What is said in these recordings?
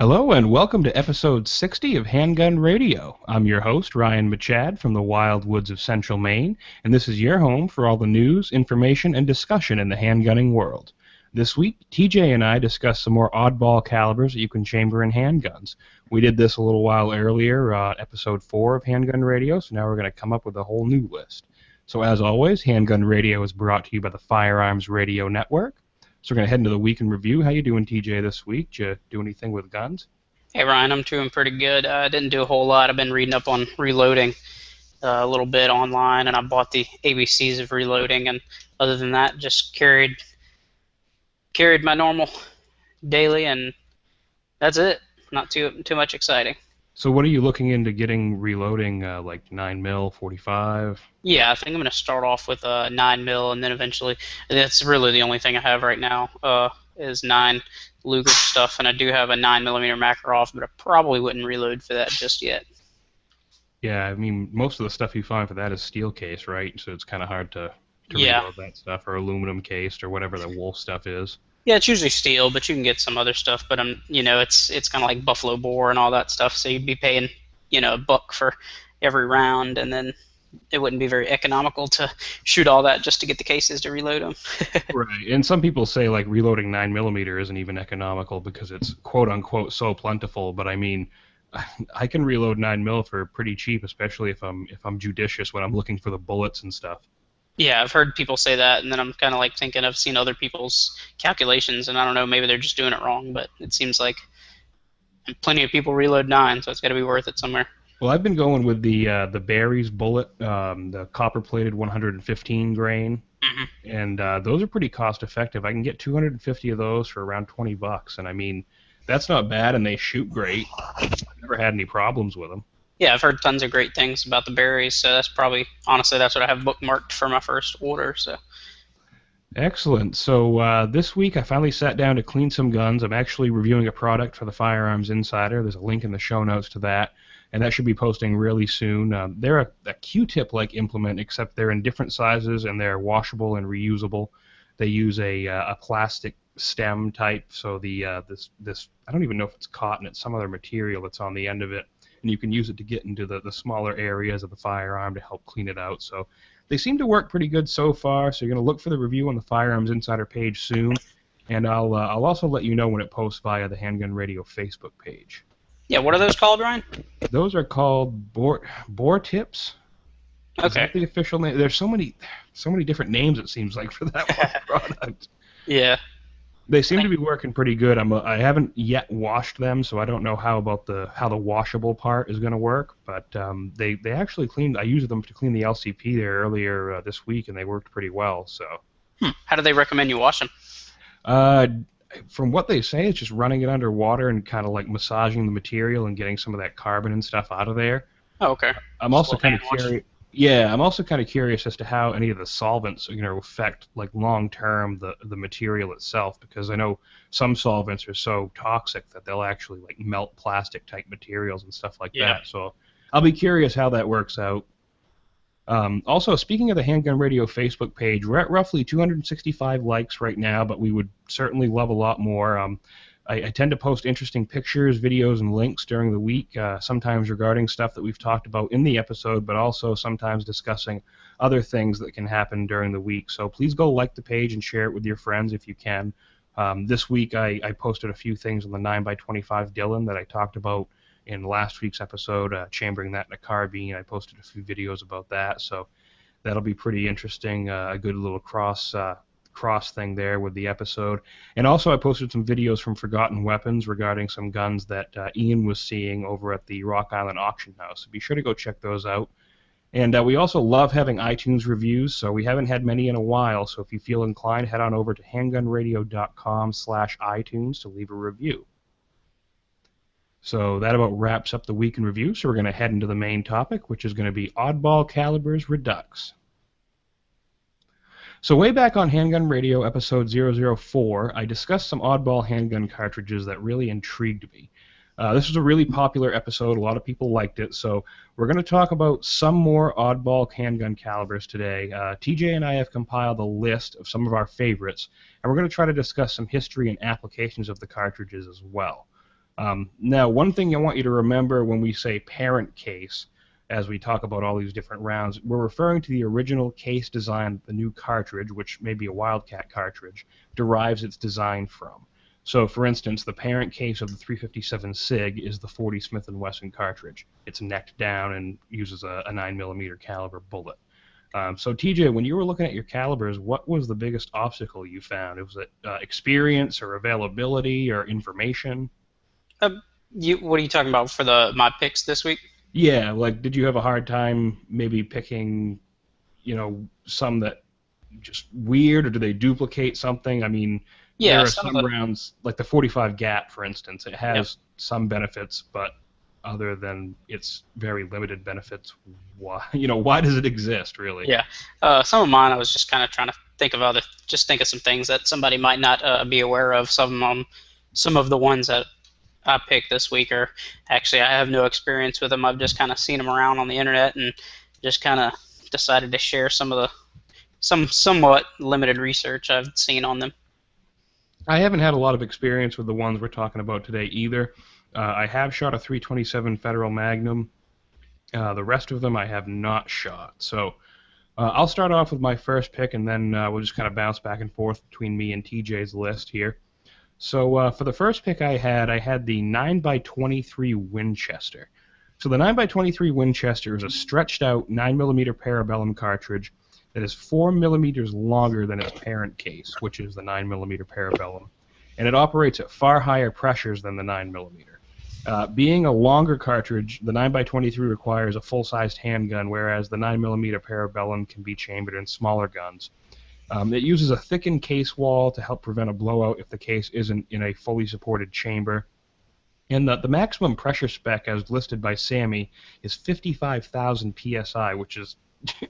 Hello and welcome to episode 60 of Handgun Radio. I'm your host, Ryan Machad from the wild woods of central Maine, and this is your home for all the news, information, and discussion in the handgunning world. This week, TJ and I discussed some more oddball calibers that you can chamber in handguns. We did this a little while earlier, episode 4 of Handgun Radio, so now we're going to come up with a whole new list. So as always, Handgun Radio is brought to you by the Firearms Radio Network. So we're going to head into the week in review. How you doing, TJ, this week? Did you do anything with guns? Hey, Ryan, I'm doing pretty good. I didn't do a whole lot. I've been reading up on reloading a little bit online, and I bought the ABCs of reloading. And other than that, just carried my normal daily, and that's it. Not too much exciting. So what are you looking into getting reloading, like 9mm, 45? Yeah, I think I'm going to start off with 9mm, and then eventually, that's really the only thing I have right now, is 9 Luger stuff, and I do have a 9mm Makarov, but I probably wouldn't reload for that just yet. Yeah, I mean, most of the stuff you find for that is steel case, right? So it's kind of hard to reload that stuff, or aluminum cased, or whatever the Wolf stuff is. Yeah, it's usually steel, but you can get some other stuff. But it's kind of like buffalo bore and all that stuff. So you'd be paying, $1 for every round, and then it wouldn't be very economical to shoot all that just to get the cases to reload them. Right, and some people say like reloading 9mm isn't even economical because it's quote unquote so plentiful. But I mean, I can reload 9mm for pretty cheap, especially if I'm judicious when I'm looking for the bullets and stuff. Yeah, I've heard people say that, and then I'm kind of like thinking I've seen other people's calculations, and I don't know, maybe they're just doing it wrong, but it seems like plenty of people reload 9, so it's got to be worth it somewhere. Well, I've been going with the Barry's bullet, the copper-plated 115 grain, and those are pretty cost-effective. I can get 250 of those for around $20, and I mean, that's not bad, and they shoot great. I've never had any problems with them. Yeah, I've heard tons of great things about the berries, so that's probably, honestly, that's what I have bookmarked for my first order. So. Excellent. So this week I finally sat down to clean some guns. I'm actually reviewing a product for the Firearms Insider. There's a link in the show notes to that, and that should be posting really soon. They're a Q-tip-like implement, except they're in different sizes, and they're washable and reusable. They use a plastic stem type, so this I don't even know if it's cotton, it's some other material that's on the end of it. And you can use it to get into the smaller areas of the firearm to help clean it out. So they seem to work pretty good so far, so you're going to look for the review on the Firearms Insider page soon, and I'll also let you know when it posts via the Handgun Radio Facebook page. Yeah, what are those called, Ryan? Those are called bore tips. Okay. Is that the official name? There's so many different names, it seems like, for that one product. Yeah. They seem to be working pretty good. I haven't yet washed them, so I don't know how the washable part is going to work. But they actually cleaned. I used them to clean the LCP there earlier this week, and they worked pretty well. So. How do they recommend you wash them? From what they say, it's just running it under water and kind of like massaging the material and getting some of that carbon and stuff out of there. Oh, okay. I'm also kind of curious. Yeah, I'm also kind of curious as to how any of the solvents are going to affect, like, long-term the material itself, because I know some solvents are so toxic that they'll actually, like, melt plastic-type materials and stuff like that. So I'll be curious how that works out. Also, speaking of the Handgun Radio Facebook page, we're at roughly 265 likes right now, but we would certainly love a lot more. I tend to post interesting pictures, videos, and links during the week, sometimes regarding stuff that we've talked about in the episode, but also sometimes discussing other things that can happen during the week. So please go like the page and share it with your friends if you can. This week I posted a few things on the 9x25 Dillon that I talked about in last week's episode, chambering that in a carbine. I posted a few videos about that, so that'll be pretty interesting, a good little cross thing there with the episode. And also I posted some videos from Forgotten Weapons regarding some guns that Ian was seeing over at the Rock Island Auction House. So be sure to go check those out. And we also love having iTunes reviews, so we haven't had many in a while, so if you feel inclined, head on over to handgunradio.com/iTunes to leave a review. So that about wraps up the week in review, so we're going to head into the main topic, which is going to be Oddball Calibers Redux. So way back on Handgun Radio, episode 004, I discussed some oddball handgun cartridges that really intrigued me. This was a really popular episode. A lot of people liked it, so we're going to talk about some more oddball handgun calibers today. TJ and I have compiled a list of some of our favorites, and we're going to try to discuss some history and applications of the cartridges as well. Now, one thing I want you to remember when we say parent case, as we talk about all these different rounds, we're referring to the original case design the new cartridge, which may be a Wildcat cartridge, derives its design from. So, for instance, the parent case of the 357 SIG is the 40 Smith & Wesson cartridge. It's necked down and uses a 9mm caliber bullet. So, TJ, when you were looking at your calibers, what was the biggest obstacle you found? Was it experience or availability or information? What are you talking about for my picks this week? Yeah, like, did you have a hard time maybe picking, some that just weird, or do they duplicate something? I mean, there Yeah, are some of some rounds, like the 45 gap, for instance, it Yep. has some benefits, but other than its very limited benefits, why does it exist, really? Yeah. Some of mine, I was just kind of trying to think of some things that somebody might not be aware of. Some of the ones that I picked this week are actually I have no experience with them. I've just kind of seen them around on the internet and just kind of decided to share some of the somewhat limited research I've seen on them. I haven't had a lot of experience with the ones we're talking about today either. I have shot a 327 Federal Magnum. The rest of them I have not shot. So I'll start off with my first pick, and then we'll just kind of bounce back and forth between me and TJ's list here. So for the first pick I had the 9x23 Winchester. So the 9x23 Winchester is a stretched out 9mm Parabellum cartridge that is 4mm longer than its parent case, which is the 9mm Parabellum, and it operates at far higher pressures than the 9mm. Being a longer cartridge, the 9x23 requires a full-sized handgun, whereas the 9mm Parabellum can be chambered in smaller guns. It uses a thickened case wall to help prevent a blowout if the case isn't in a fully supported chamber. And the maximum pressure spec, as listed by Sammy, is 55,000 psi, which is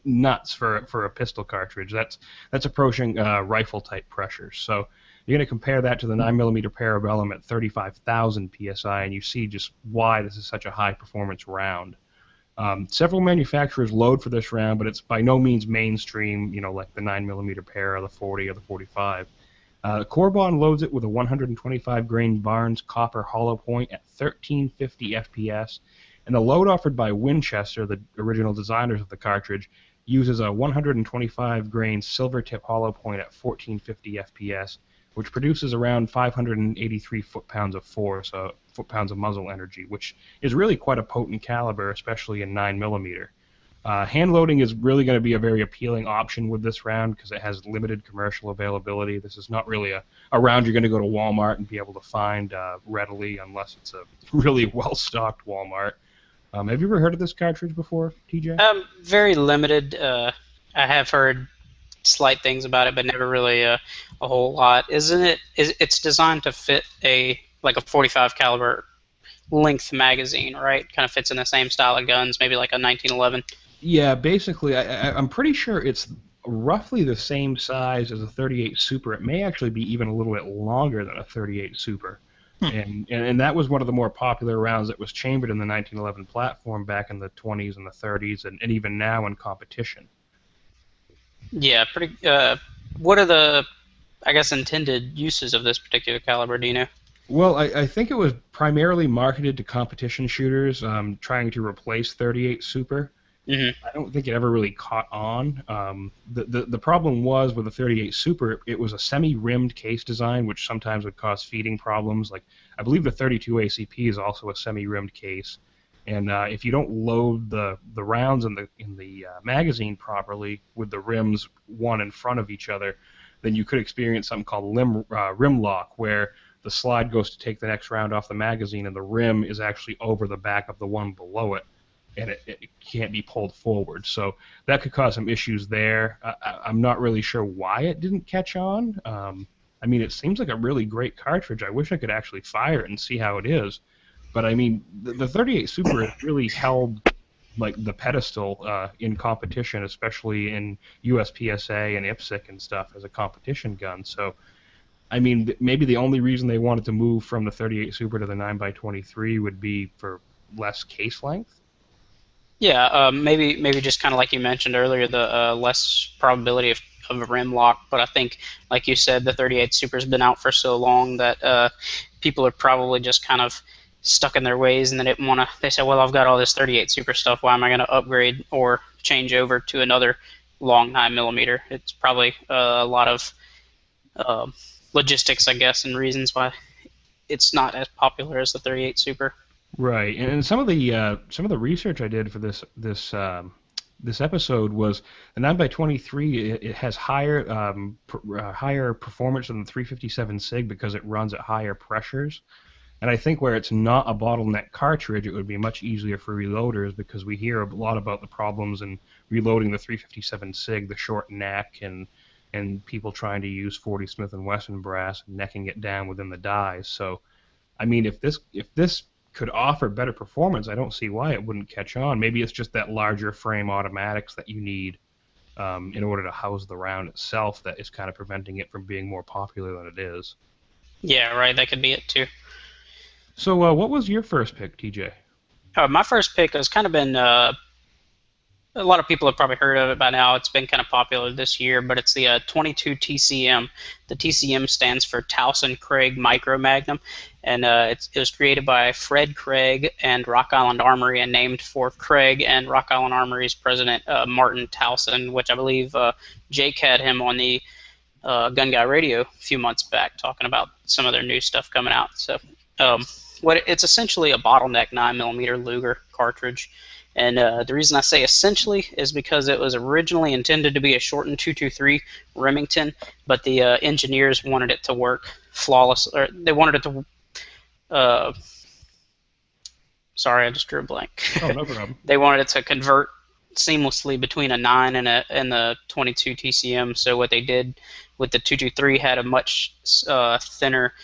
nuts for a pistol cartridge. That's approaching rifle-type pressures. So you're going to compare that to the 9mm Parabellum at 35,000 psi, and you see just why this is such a high-performance round. Several manufacturers load for this round, but it's by no means mainstream, like the 9mm Para, the 40, or the 45. Corbon loads it with a 125 grain Barnes copper hollow point at 1350 FPS, and the load offered by Winchester, the original designers of the cartridge, uses a 125 grain silver tip hollow point at 1450 FPS, which produces around 583 foot-pounds of force, foot-pounds of muzzle energy, which is really quite a potent caliber, especially in 9mm. Hand loading is really going to be a very appealing option with this round because it has limited commercial availability. This is not really a round you're going to go to Walmart and be able to find readily unless it's a really well-stocked Walmart. Have you ever heard of this cartridge before, TJ? Very limited. I have heard slight things about it, but never really a whole lot. It's designed to fit a 45 caliber length magazine, right? Kind of fits in the same style of guns, maybe like a 1911. Yeah, basically, I'm pretty sure it's roughly the same size as a 38 Super. It may actually be even a little bit longer than a 38 Super. And that was one of the more popular rounds that was chambered in the 1911 platform back in the 20s and the 30s, and even now in competition. Yeah, pretty. What are the, I guess, intended uses of this particular caliber? Do you know? Well, I think it was primarily marketed to competition shooters, trying to replace 38 Super. Mm-hmm. I don't think it ever really caught on. The problem was with the 38 Super, it was a semi-rimmed case design, which sometimes would cause feeding problems. Like I believe the 32 ACP is also a semi-rimmed case, and if you don't load the rounds in the magazine properly with the rims one in front of each other, then you could experience something called rim lock, where the slide goes to take the next round off the magazine, and the rim is actually over the back of the one below it, and it can't be pulled forward. So that could cause some issues there. I'm not really sure why it didn't catch on. I mean, it seems like a really great cartridge. I wish I could actually fire it and see how it is. But, I mean, the 38 Super has really held like the pedestal in competition, especially in USPSA and IPSC and stuff as a competition gun. So, I mean, maybe the only reason they wanted to move from the 38 Super to the 9x23 would be for less case length. Yeah, maybe just kind of like you mentioned earlier, the less probability of a rim lock. But I think, like you said, the 38 Super's been out for so long that people are probably just kind of stuck in their ways, and they didn't want to. They said, "Well, I've got all this 38 Super stuff. Why am I going to upgrade or change over to another long 9mm?" It's probably a lot of logistics, I guess, and reasons why it's not as popular as the 38 Super. Right, and some of the research I did for this episode was the 9x23. It has higher performance than the 357 SIG because it runs at higher pressures. And I think where it's not a bottleneck cartridge, it would be much easier for reloaders because we hear a lot about the problems in reloading the 357 SIG, the short neck, and people trying to use 40 Smith & Wesson brass and necking it down within the dies. So, I mean, if this could offer better performance, I don't see why it wouldn't catch on. Maybe it's just that larger frame automatics that you need in order to house the round itself that is kind of preventing it from being more popular than it is. Yeah, right. That could be it too. So, what was your first pick, TJ? My first pick has kind of been. A lot of people have probably heard of it by now. It's been kind of popular this year, but it's the 22 TCM. The TCM stands for Towson Craig Micro Magnum, and it was created by Fred Craig and Rock Island Armory and named for Craig and Rock Island Armory's president, Martin Towson, which I believe Jake had him on the Gun Radio a few months back talking about some of their new stuff coming out. So it's essentially a bottleneck 9mm Luger cartridge. And the reason I say essentially is because it was originally intended to be a shortened 223 Remington, but the engineers wanted it to work flawless, or they wanted it to. Sorry, I just drew a blank. Oh, no problem. They wanted it to convert seamlessly between a 9 and the 22 TCM. So what they did with the 223 had a much thinner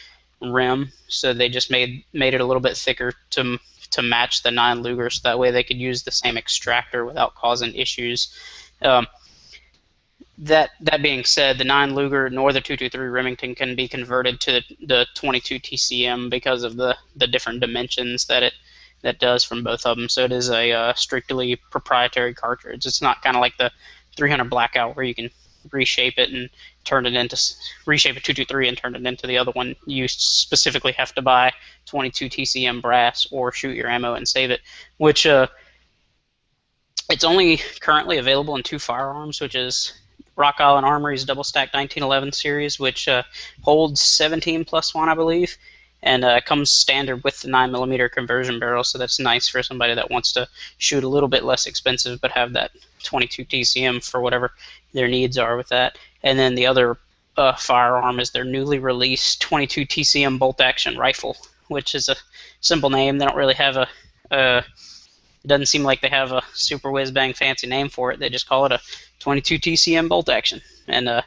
rim, so they just made it a little bit thicker to match the 9 Luger, so that way they could use the same extractor without causing issues. That being said, the 9 Luger nor the 223 Remington can be converted to the 22 TCM because of the different dimensions that does from both of them. So it is a strictly proprietary cartridge. It's not kind of like the 300 Blackout where you can reshape it and reshape a 223 and turn it into the other one. You specifically have to buy 22 TCM brass or shoot your ammo and save it, which it's only currently available in 2 firearms, which is Rock Island Armory's double stack 1911 series, which holds 17+1, I believe, and comes standard with the 9mm conversion barrel, so that's nice for somebody that wants to shoot a little bit less expensive but have that 22 TCM for whatever their needs are with that. And then the other firearm is their newly released 22 TCM bolt-action rifle, which is a simple name. They don't really have it doesn't seem like they have a super whiz-bang fancy name for it. They just call it a 22 TCM bolt-action. And a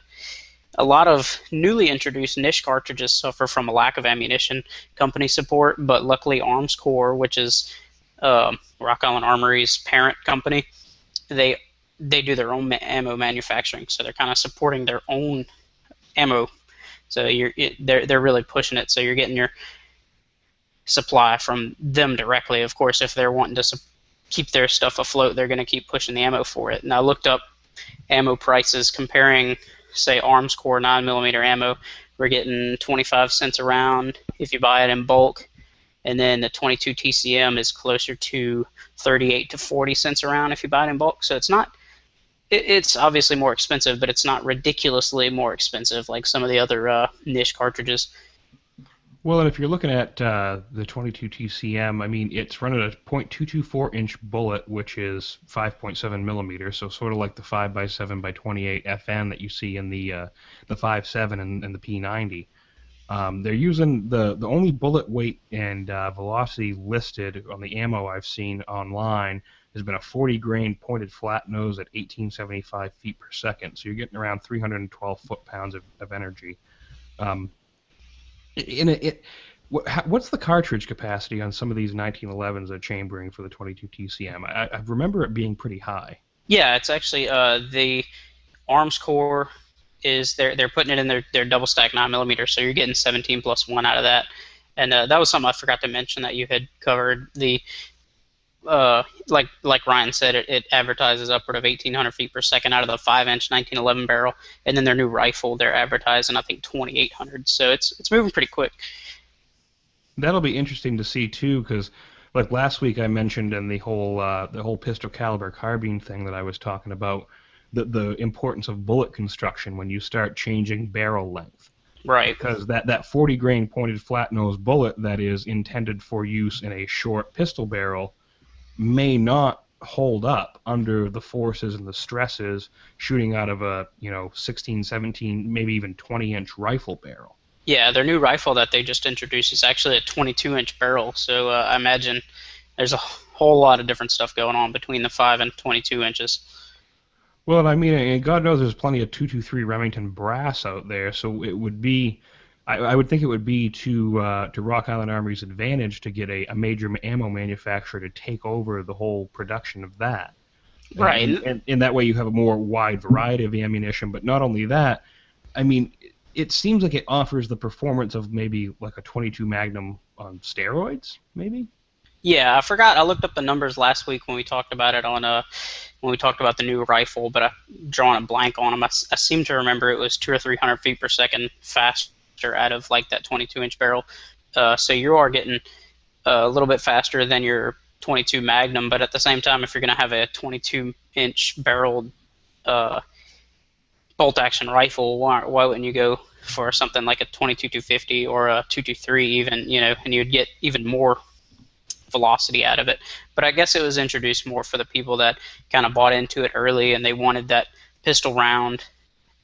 lot of newly introduced niche cartridges suffer from a lack of ammunition company support, but luckily Arms Corps, which is Rock Island Armory's parent company, they do their own ammo manufacturing, so they're kind of supporting their own ammo. So they're really pushing it. So you're getting your supply from them directly. Of course, if they're wanting to keep their stuff afloat, they're going to keep pushing the ammo for it. And I looked up ammo prices comparing, say, Arms Corps 9mm ammo. We're getting 25 cents a round if you buy it in bulk, and then the 22 TCM is closer to 38 to 40 cents a round if you buy it in bulk. So it's obviously more expensive, but it's not ridiculously more expensive like some of the other niche cartridges. Well, and if you're looking at the 22 TCM, I mean, it's running a .224-inch bullet, which is 5.7 millimeters, so sort of like the 5x7x28 FN that you see in the 5.7 and the P90. They're using the only bullet weight and velocity listed on the ammo I've seen online has been a 40-grain pointed flat nose at 1875 feet per second, so you're getting around 312 foot-pounds of energy. What's the cartridge capacity on some of these 1911s that are chambering for the 22 TCM? I remember it being pretty high. Yeah, it's actually the Arms Corps is they're putting it in their double stack 9mm, so you're getting 17+1 out of that. And that was something I forgot to mention that you had covered. The like Ryan said, it advertises upward of 1,800 feet per second out of the 5-inch 1911 barrel, and then their new rifle they're advertising I think 2,800. So it's moving pretty quick. That'll be interesting to see too, because like last week I mentioned in the whole pistol caliber carbine thing that I was talking about, the importance of bullet construction when you start changing barrel length. Right. Because that 40 grain pointed flat nose bullet that is intended for use in a short pistol barrel may not hold up under the forces and the stresses shooting out of a 16, 17, maybe even 20-inch rifle barrel. Yeah, their new rifle that they just introduced is actually a 22-inch barrel, so I imagine there's a whole lot of different stuff going on between the 5 and 22 inches. Well, and I mean, and God knows there's plenty of 223 Remington brass out there, so it would be, I would think it would be to Rock Island Armory's advantage to get a major ammo manufacturer to take over the whole production of that. Right. And in that way you have a more wide variety of ammunition, but not only that, I mean, it seems like it offers the performance of maybe like a 22 Magnum on steroids, maybe? Yeah, I forgot. I looked up the numbers last week when we talked about it when we talked about the new rifle, but I've drawn a blank on them. I seem to remember it was 200 or 300 feet per second faster out of like that 22-inch barrel. So you are getting a little bit faster than your 22 Magnum, but at the same time, if you're going to have a 22-inch barreled bolt-action rifle, why wouldn't you go for something like a 22-250 or a 223 even, and you'd get even more velocity out of it. But I guess it was introduced more for the people that kind of bought into it early and they wanted that pistol round,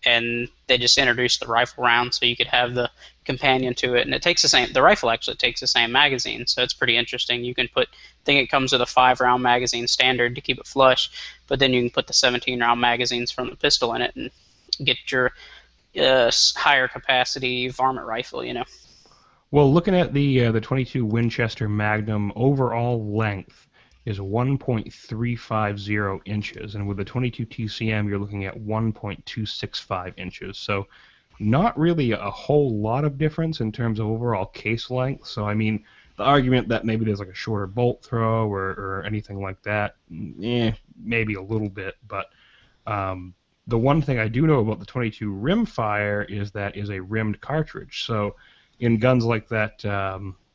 and they just introduced the rifle round so you could have the companion to it. And it takes the rifle actually takes the same magazine, so it's pretty interesting. You can I think it comes with a 5-round magazine standard to keep it flush, but then you can put the 17-round magazines from the pistol in it and get your higher capacity varmint rifle, Well, looking at the 22 Winchester Magnum, overall length is 1.350 inches, and with the 22 TCM, you're looking at 1.265 inches. So not really a whole lot of difference in terms of overall case length. So, I mean, the argument that maybe there's like a shorter bolt throw or anything like that, maybe a little bit, but the one thing I do know about the 22 rimfire is that is a rimmed cartridge. So in guns like that,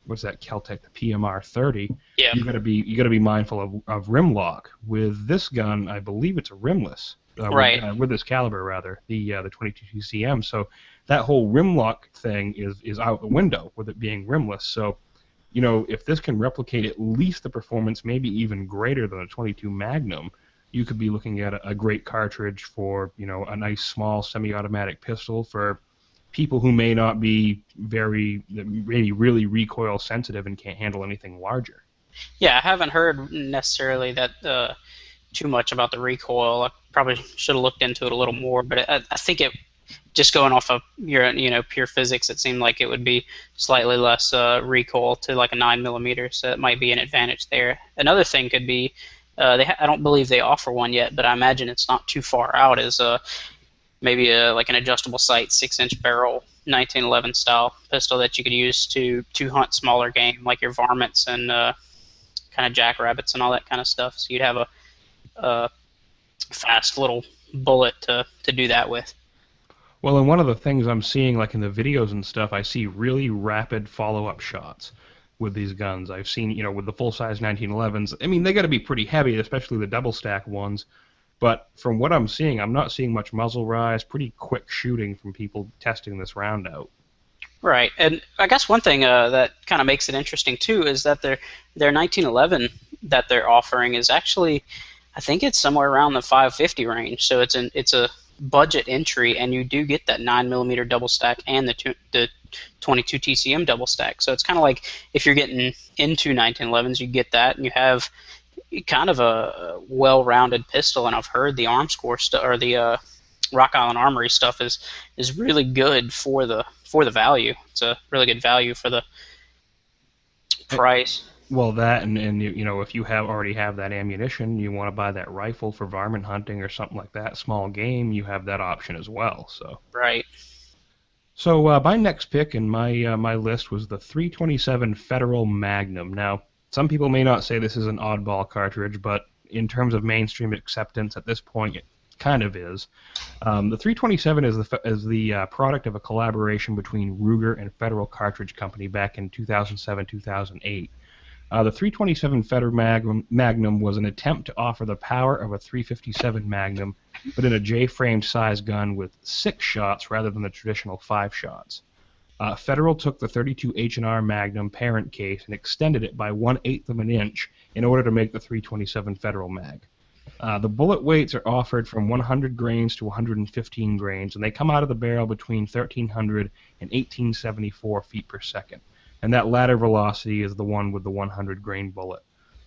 what's that Kel-Tec, the PMR 30, yeah, you gotta be mindful of rim lock. With this gun, I believe it's a rimless. Right. With this caliber rather, the 22 TCM. So that whole rim lock thing is out the window with it being rimless. So if this can replicate at least the performance, maybe even greater than a 22 Magnum, you could be looking at a great cartridge for a nice small semi-automatic pistol for people who may not be maybe really recoil sensitive and can't handle anything larger. Yeah, I haven't heard necessarily that too much about the recoil. I probably should have looked into it a little more, but I think it, just going off of your pure physics, it seemed like it would be slightly less recoil to like a 9mm, so it might be an advantage there. Another thing could be, I don't believe they offer one yet, but I imagine it's not too far out, is maybe like an adjustable sight 6-inch barrel 1911 style pistol that you could use to hunt smaller game like your varmints and kind of jackrabbits and all that kind of stuff. So you'd have a fast little bullet to do that with. Well, and one of the things I'm seeing, like in the videos and stuff, I see really rapid follow-up shots with these guns. I've seen, with the full-size 1911s, I mean, they got to be pretty heavy, especially the double-stack ones. But from what I'm seeing, I'm not seeing much muzzle rise, pretty quick shooting from people testing this round out. Right, and I guess one thing that kind of makes it interesting, too, is that their 1911 that they're offering is actually, I think it's somewhere around the 550 range, so it's a budget entry, and you do get that 9mm double stack and the 22 TCM double stack. So it's kind of like if you're getting into 1911s, you get that, and you have kind of a well-rounded pistol. And I've heard the Armscore or the Rock Island Armory stuff is really good for the value. It's a really good value for the price. Well, that and if you already have that ammunition, you want to buy that rifle for varmint hunting or something like that, small game, you have that option as well. So right. So my next pick in my list was the 327 Federal Magnum. Now, some people may not say this is an oddball cartridge, but in terms of mainstream acceptance at this point, it kind of is. The 327 is the product of a collaboration between Ruger and Federal Cartridge Company back in 2007-2008. The 327 Federal Magnum was an attempt to offer the power of a 357 Magnum, but in a J-framed size gun with 6 shots rather than the traditional 5 shots. Federal took the 32 H&R Magnum parent case and extended it by 1/8 of an inch in order to make the 327 Federal Mag. The bullet weights are offered from 100 grains to 115 grains, and they come out of the barrel between 1,300 and 1,874 feet per second. And that latter velocity is the one with the 100 grain bullet.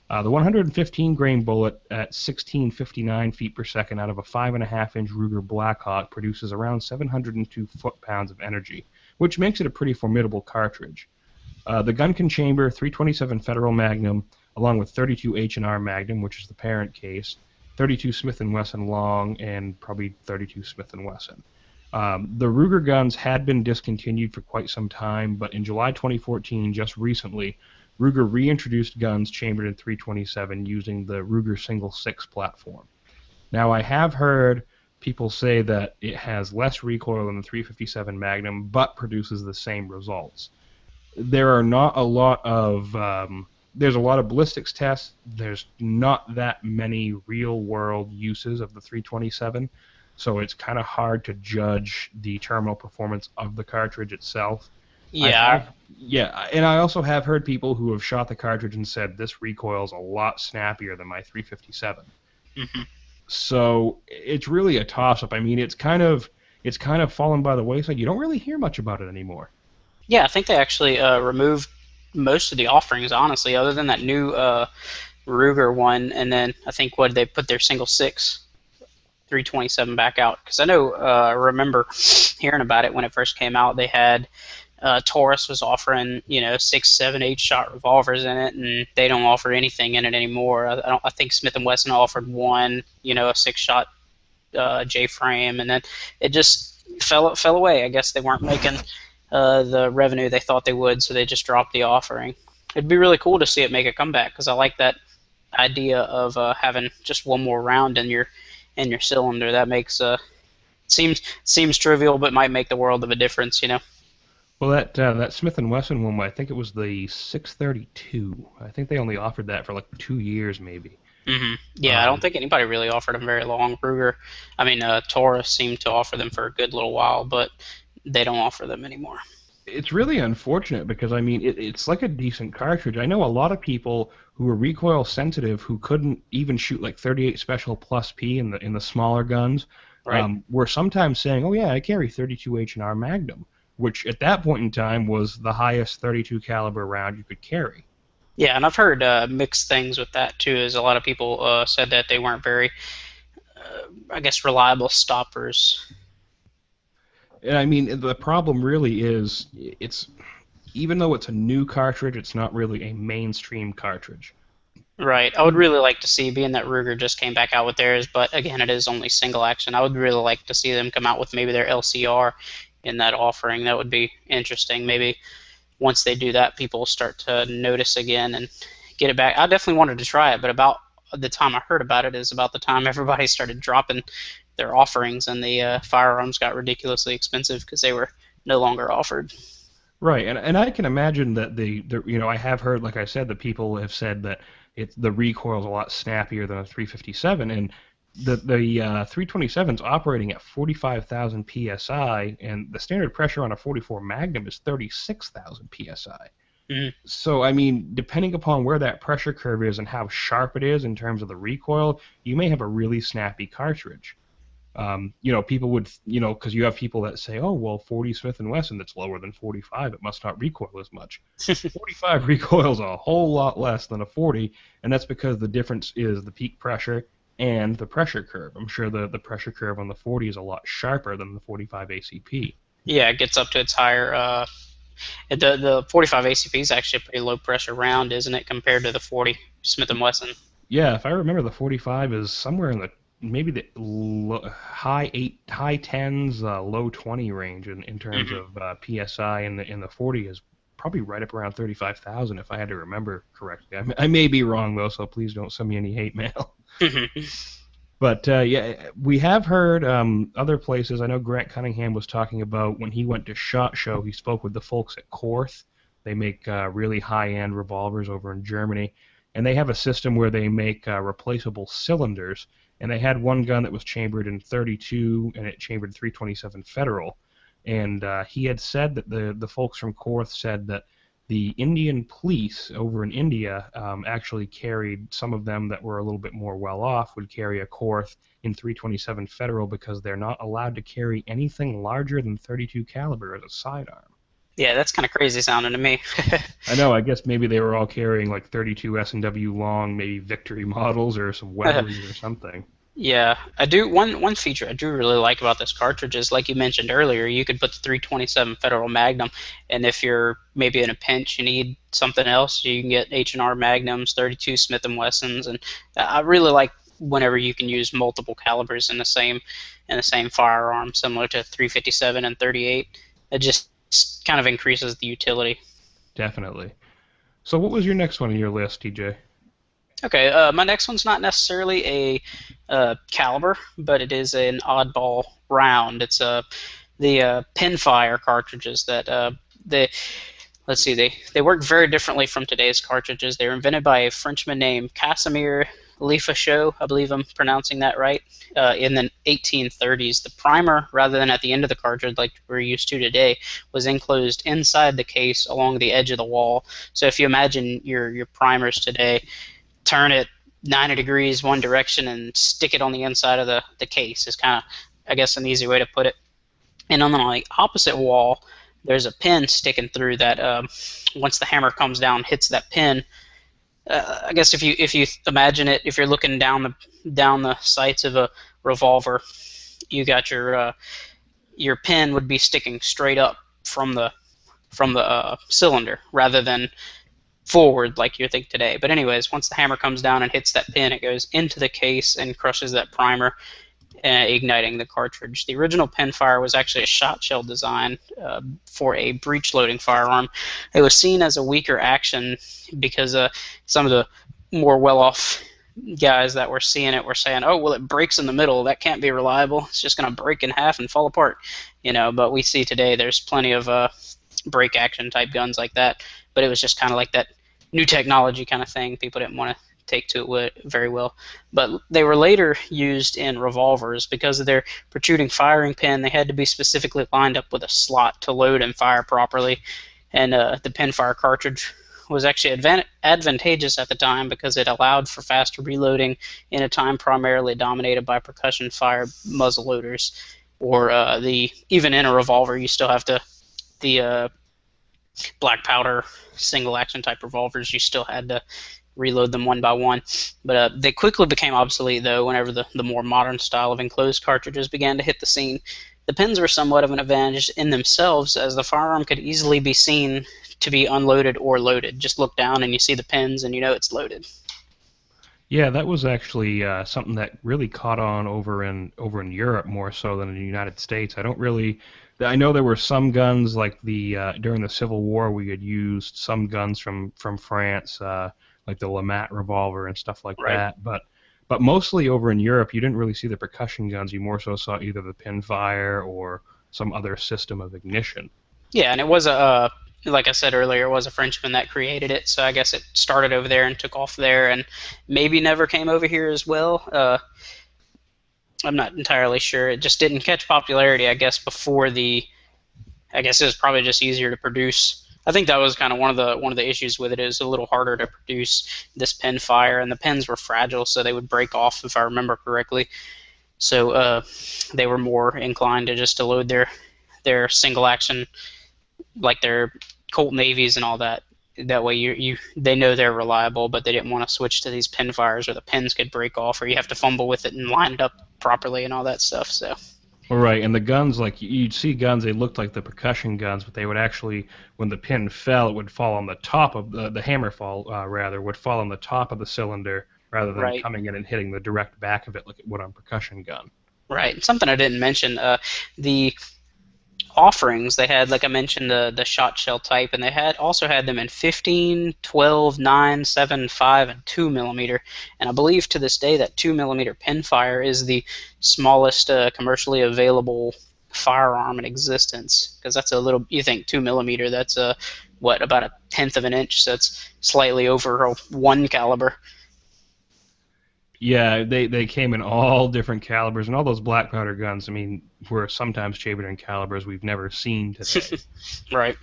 The 115 grain bullet at 1,659 feet per second out of a 5.5-inch Ruger Blackhawk produces around 702 foot-pounds of energy, which makes it a pretty formidable cartridge. The gun can chamber 327 Federal Magnum, along with 32 H&R Magnum, which is the parent case, 32 Smith & Wesson Long, and probably 32 Smith & Wesson. The Ruger guns had been discontinued for quite some time, but in July 2014, just recently, Ruger reintroduced guns chambered in 327 using the Ruger Single 6 platform. Now, I have heard people say that it has less recoil than the 357 Magnum, but produces the same results. There are not a lot of there's a lot of ballistics tests. There's not that many real-world uses of the 327, so it's kind of hard to judge the terminal performance of the cartridge itself. Yeah. And I also have heard people who have shot the cartridge and said this recoils a lot snappier than my 357. Mm-hmm. So it's really a toss-up. I mean, it's kind of fallen by the wayside. You don't really hear much about it anymore. Yeah, I think they actually removed most of the offerings, honestly, other than that new Ruger one, and then I think they put their single 6 327 back out. Because I know, I remember hearing about it when it first came out. They had Taurus was offering 6, 7, 8 shot revolvers in it, and they don't offer anything in it anymore. I think Smith & Wesson offered one, a 6 shot J-frame, and then it just fell away. I guess they weren't making the revenue they thought they would, so they just dropped the offering. It'd be really cool to see it make a comeback, because I like that idea of having just one more round in your cylinder. That makes seems trivial, but might make the world of a difference. Well, that Smith & Wesson one, I think it was the 632. I think they only offered that for like 2 years, maybe. Mm-hmm. Yeah, I don't think anybody really offered them very long. Taurus seemed to offer them for a good little while, but they don't offer them anymore. It's really unfortunate because, it's like a decent cartridge. I know a lot of people who are recoil sensitive who couldn't even shoot like 38 Special Plus P in the smaller guns, right. Were sometimes saying, oh yeah, I carry 32 H&R Magnum, which at that point in time was the highest 32 caliber round you could carry. Yeah, and I've heard mixed things with that too, as a lot of people said that they weren't very, reliable stoppers. And the problem really is, even though it's a new cartridge, it's not really a mainstream cartridge. Right. I would really like to see, being that Ruger just came back out with theirs, but again, it is only single action. I would really like to see them come out with maybe their LCR in that offering. That would be interesting. Maybe once they do that, people will start to notice again and get it back. I definitely wanted to try it, but about the time I heard about it is about the time everybody started dropping their offerings, and the firearms got ridiculously expensive because they were no longer offered. Right, and I can imagine that I have heard, like I said, that people have said that the recoil is a lot snappier than a 357, and the 327's operating at 45,000 psi, and the standard pressure on a 44 Magnum is 36,000 psi. Mm-hmm. So, depending upon where that pressure curve is and how sharp it is in terms of the recoil, you may have a really snappy cartridge. People would, because you have people that say, oh, well, 40 Smith & Wesson, that's lower than 45, it must not recoil as much. 45 recoils a whole lot less than a 40, and that's because the difference is the peak pressure and the pressure curve. I'm sure the pressure curve on the 40 is a lot sharper than the 45 ACP. Yeah, it gets up to its higher. The 45 ACP is actually a pretty low pressure round, isn't it, compared to the 40 Smith & Wesson? Yeah, if I remember, the 45 is somewhere in the high 10s, low 20 range in terms of PSI, and the 40 is probably right up around 35,000 if I had to remember correctly. I may be wrong though, so please don't send me any hate mail. But yeah, we have heard other places. I know Grant Cunningham was talking about when he went to SHOT Show, he spoke with the folks at Korth. They make really high-end revolvers over in Germany, and they have a system where they make replaceable cylinders. And they had one gun that was chambered in .32, and it chambered .327 Federal. And he had said that the folks from Korth said that the Indian police over in India actually carried, some of them that were a little bit more well off would carry a Korth in .327 Federal because they're not allowed to carry anything larger than .32 caliber as a sidearm. Yeah, that's kind of crazy sounding to me. I know. I guess maybe they were all carrying like .32 S&W long, maybe Victory models or some Webleys or something. Yeah, I do. One feature I do really like about this cartridge is, like you mentioned earlier, you could put the .327 Federal Magnum, and if you're maybe in a pinch, you need something else, you can get H&R Magnums, .32 Smith & Wessons, and I really like whenever you can use multiple calibers in the same firearm, similar to .357 and .38. It just kind of increases the utility. Definitely. So what was your next one on your list, TJ? Okay, my next one's not necessarily a caliber, but it is an oddball round. It's the pinfire cartridges that they work very differently from today's cartridges. They were invented by a Frenchman named Casimir Lefaucheux, I believe I'm pronouncing that right, in the 1830s. The primer, rather than at the end of the cartridge like we're used to today, was enclosed inside the case along the edge of the wall. So if you imagine your primers today, turn it 90 degrees one direction and stick it on the inside of the case is kind of, I guess, an easy way to put it. And on the opposite wall, there's a pin sticking through that. Once the hammer comes down, hits that pin. I guess if you imagine it, if you're looking down the sights of a revolver, you got your pin would be sticking straight up from the cylinder rather than forward like you think today. But anyways, once the hammer comes down and hits that pin, it goes into the case and crushes that primer, igniting the cartridge. The original pinfire was actually a shot shell design for a breech loading firearm. It was seen as a weaker action because some of the more well-off guys that were seeing it were saying, oh, well, it breaks in the middle. That can't be reliable. It's just going to break in half and fall apart. But we see today there's plenty of break action type guns like that. But it was just kind of like that new technology kind of thing. People didn't want to take to it very well. But they were later used in revolvers because of their protruding firing pin. They had to be specifically lined up with a slot to load and fire properly. And the pinfire cartridge was actually advantageous at the time because it allowed for faster reloading in a time primarily dominated by percussion fire muzzle loaders. Or even in a revolver, you still have to, the black powder single action type revolvers, you still had to reload them one by one. But they quickly became obsolete, though, whenever the more modern style of enclosed cartridges began to hit the scene. The pins were somewhat of an advantage in themselves, as the firearm could easily be seen to be unloaded or loaded. Just look down and you see the pins and you know it's loaded. Yeah, that was actually something that really caught on over in Europe more so than in the United States. I know there were some guns like during the Civil War we had used some guns from France, like the Lamat revolver and stuff like that. But mostly over in Europe, you didn't really see the percussion guns. You more so saw either the pinfire or some other system of ignition. Yeah, and it was like I said earlier, it was a Frenchman that created it. So I guess it started over there and took off there, and maybe never came over here as well. I'm not entirely sure. It just didn't catch popularity, I guess, I guess it was probably just easier to produce. I think that was kind of one of the issues with it. It was a little harder to produce this pin fire, and the pins were fragile, so they would break off if I remember correctly. So they were more inclined to load their single action, like their Colt Navies and all that. That way they know they're reliable, but they didn't want to switch to these pin fires, or the pins could break off, or you have to fumble with it and line it up properly and all that stuff. So. Right, and the guns, like you'd see guns, they looked like the percussion guns, but they would actually, when the pin fell, it would fall on the top of the hammer would fall on the top of the cylinder rather than coming in and hitting the direct back of it like it would on a percussion gun. Right. Something I didn't mention, the offerings. They had, like I mentioned, the shot shell type, and they also had them in 15, 12, 9, 7, 5, and 2 millimeter. And I believe to this day that 2 millimeter pinfire is the smallest commercially available firearm in existence, because that's a little, you think 2 millimeter, that's about a tenth of an inch, so it's slightly over a 1 caliber. Yeah, they came in all different calibers, and all those black powder guns, I mean, were sometimes chambered in calibers we've never seen today. Right.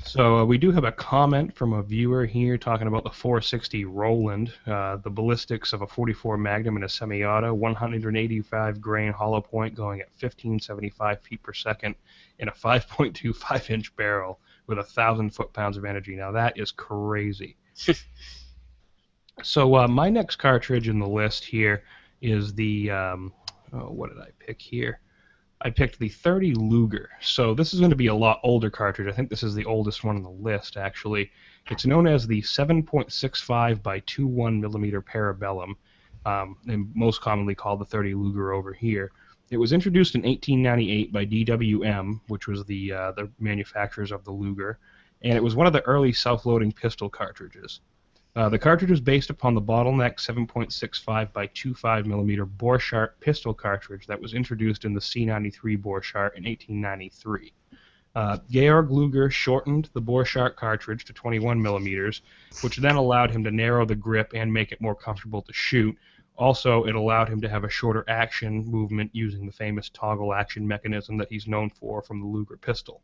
So we do have a comment from a viewer here talking about the 460 Roland, the ballistics of a 44 Magnum and a semi-auto, 185 grain hollow point going at 1575 feet per second in a 5.25 inch barrel with 1,000 foot-pounds of energy. Now that is crazy. So my next cartridge in the list here is the, what did I pick here? I picked the 30 Luger. So this is going to be a lot older cartridge. I think this is the oldest one on the list, actually. It's known as the 7.65 by 21 millimeter Parabellum, and most commonly called the 30 Luger over here. It was introduced in 1898 by DWM, which was the manufacturers of the Luger, and it was one of the early self-loading pistol cartridges. The cartridge was based upon the Bottleneck 7.65 by 25 millimeter Borchardt pistol cartridge that was introduced in the C93 Borchardt in 1893. Georg Luger shortened the Borchardt cartridge to 21 millimeters, which then allowed him to narrow the grip and make it more comfortable to shoot. Also, it allowed him to have a shorter action movement using the famous toggle action mechanism that he's known for from the Luger pistol.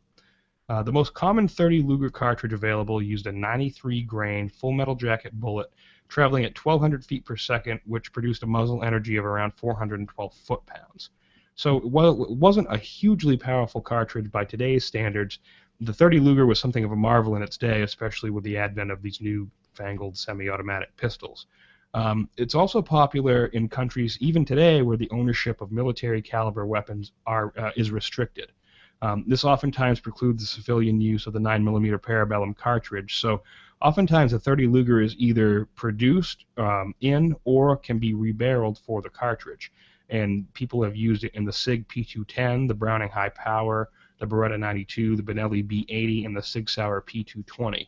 The most common 30 Luger cartridge available used a 93 grain full metal jacket bullet traveling at 1,200 feet per second, which produced a muzzle energy of around 412 foot-pounds. So while it wasn't a hugely powerful cartridge by today's standards, the 30 Luger was something of a marvel in its day, especially with the advent of these new-fangled semi-automatic pistols. It's also popular in countries even today where the ownership of military caliber weapons is restricted. This oftentimes precludes the civilian use of the 9mm Parabellum cartridge, so oftentimes the 30 Luger is either produced in or can be rebarreled for the cartridge. And people have used it in the SIG P210, the Browning High Power, the Beretta 92, the Benelli B80, and the Sig Sauer P220.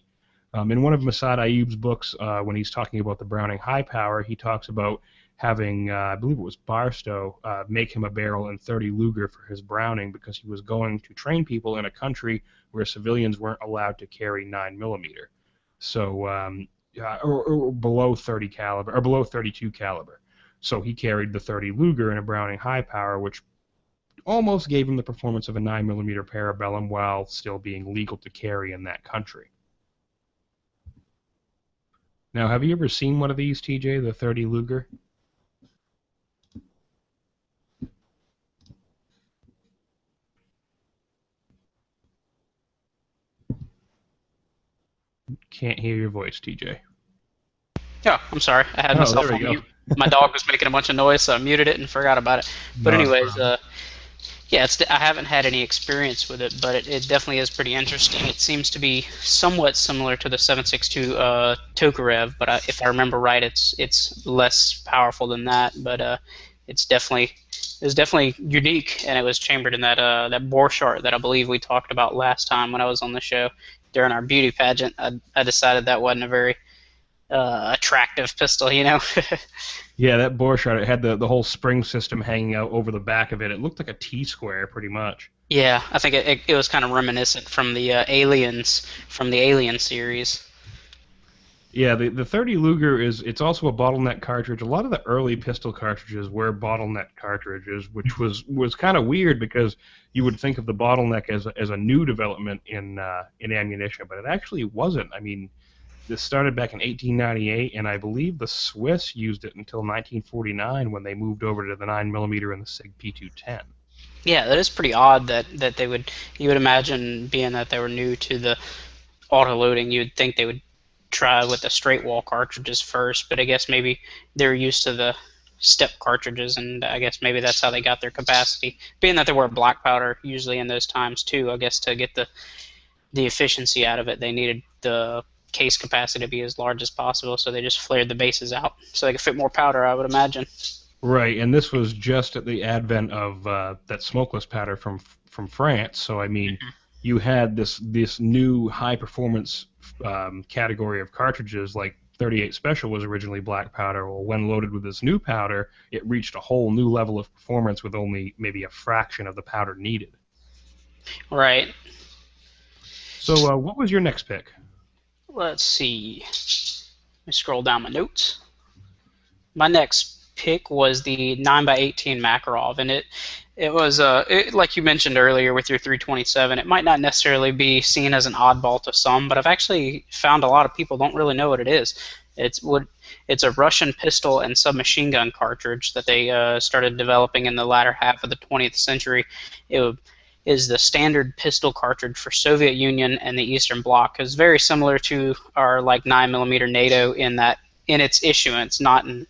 In one of Masad Ayoub's books, when he's talking about the Browning High Power, he talks about having, I believe it was Barstow, make him a barrel in 30 Luger for his Browning because he was going to train people in a country where civilians weren't allowed to carry 9mm. So, or below 30 caliber, or below 32 caliber. So he carried the 30 Luger in a Browning High Power, which almost gave him the performance of a 9mm Parabellum while still being legal to carry in that country. Now, have you ever seen one of these, TJ, the 30 Luger? Can't hear your voice, TJ. Yeah, I'm sorry. I had myself on mute. My dog was making a bunch of noise, so I muted it and forgot about it. But anyways, yeah, I haven't had any experience with it, but it definitely is pretty interesting. It seems to be somewhat similar to the 7.62 Tokarev, but if I remember right, it's less powerful than that. But it's definitely unique, and it was chambered in that Borchardt that I believe we talked about last time when I was on the show during our beauty pageant. I decided that wasn't a very attractive pistol, you know. Yeah, that Borchardt, it had the whole spring system hanging out over the back of it. It looked like a T-square, pretty much. Yeah, I think it was kind of reminiscent from the Aliens, from the Alien series. Yeah, the 30 Luger it's also a bottleneck cartridge. A lot of the early pistol cartridges were bottleneck cartridges, which was kind of weird because you would think of the bottleneck as a new development in ammunition, but it actually wasn't. I mean, this started back in 1898, and I believe the Swiss used it until 1949 when they moved over to the 9mm and the SIG P210. Yeah, that is pretty odd that you would imagine, being that they were new to the auto-loading, you would think they would try with the straight wall cartridges first, but I guess maybe they're used to the step cartridges, and I guess maybe that's how they got their capacity. Being that they were black powder usually in those times too, I guess to get the efficiency out of it, they needed the case capacity to be as large as possible, so they just flared the bases out so they could fit more powder, I would imagine. Right, and this was just at the advent of that smokeless powder from France. So I mean, you had this new high performance category of cartridges like 38 Special was originally black powder. Well, when loaded with this new powder, it reached a whole new level of performance with only maybe a fraction of the powder needed. Right. So what was your next pick? Let's see. Let me scroll down my notes. My next pick was the 9x18 Makarov, and it was like you mentioned earlier with your 327. It might not necessarily be seen as an oddball to some, but I've actually found a lot of people don't really know what it is. It's a Russian pistol and submachine gun cartridge that they started developing in the latter half of the 20th century. It is the standard pistol cartridge for Soviet Union and the Eastern Bloc. It's very similar to our like 9mm NATO in that in its issuance, not in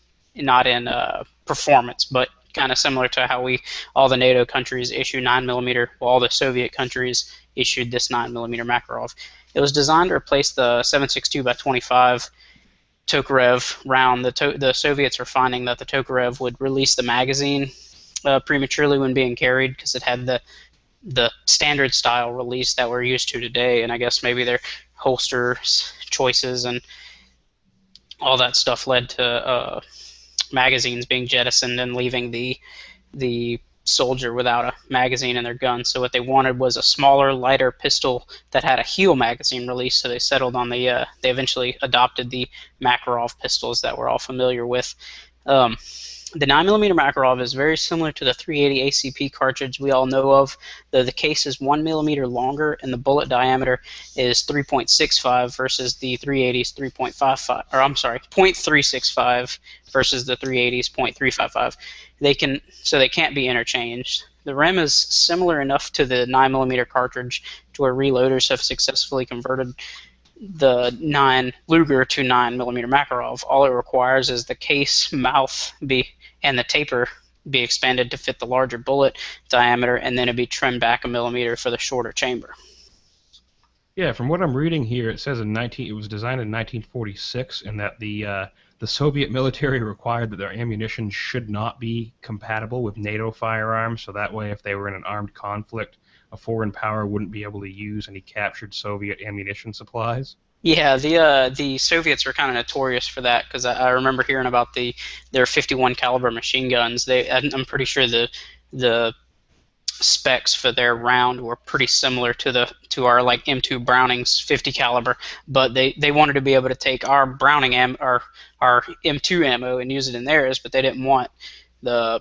performance, but kind of similar to how all the NATO countries issue 9mm, while all the Soviet countries issued this 9mm Makarov. It was designed to replace the 7.62 by 25 Tokarev round. The Soviets were finding that the Tokarev would release the magazine prematurely when being carried because it had the standard style release that we're used to today, and I guess maybe their holster choices and all that stuff led to magazines being jettisoned and leaving the soldier without a magazine in their gun. So what they wanted was a smaller, lighter pistol that had a heel magazine release. So they settled on they eventually adopted the Makarov pistols that we're all familiar with. The 9mm Makarov is very similar to the 380 ACP cartridge we all know of, though the case is 1 millimeter longer and the bullet diameter is 3.65 versus the 380's 3.55, or I'm sorry, 0.365 versus the 380's 0.355. They can't be interchanged. The rim is similar enough to the 9mm cartridge to where reloaders have successfully converted the 9 Luger to 9mm Makarov. All it requires is the case, mouth and the taper be expanded to fit the larger bullet diameter, and then it'd be trimmed back a millimeter for the shorter chamber. Yeah, from what I'm reading here, it says it was designed in 1946, and that the Soviet military required that their ammunition should not be compatible with NATO firearms, so that way if they were in an armed conflict, a foreign power wouldn't be able to use any captured Soviet ammunition supplies. Yeah, the Soviets were kind of notorious for that because I remember hearing about their 51 caliber machine guns. I'm pretty sure the specs for their round were pretty similar to our like M2 Browning's 50 caliber, but they wanted to be able to take our Browning our M2 ammo and use it in theirs, but they didn't want the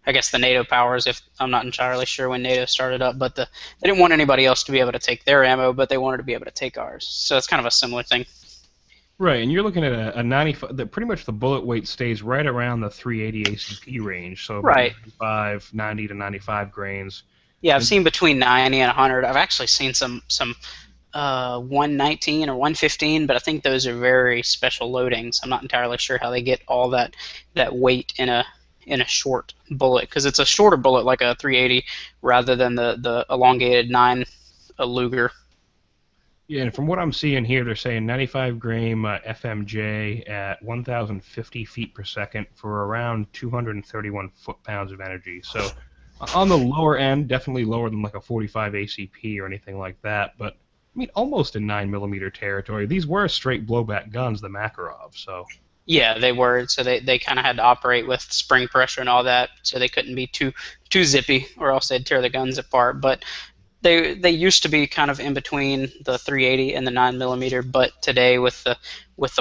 I guess the NATO powers, if I'm not entirely sure when NATO started up, but they didn't want anybody else to be able to take their ammo, but they wanted to be able to take ours. So it's kind of a similar thing. Right, and you're looking at a 95. Pretty much the bullet weight stays right around the 380 ACP range, so right, 90 to 95 grains. Yeah, I've seen between 90 and 100. I've actually seen some 119 or 115, but I think those are very special loadings. I'm not entirely sure how they get all that weight in a short bullet, because it's a shorter bullet like a 380 rather than the elongated 9 Luger. Yeah, and from what I'm seeing here, they're saying 95 grain FMJ at 1,050 feet per second for around 231 foot-pounds of energy. So on the lower end, definitely lower than like a 45 ACP or anything like that, but I mean almost in 9mm territory. These were straight blowback guns, the Makarov, so... Yeah, they were. So they kind of had to operate with spring pressure and all that, so they couldn't be too zippy, or else they'd tear the guns apart. But they used to be kind of in between the 380 and the 9mm. But today, with the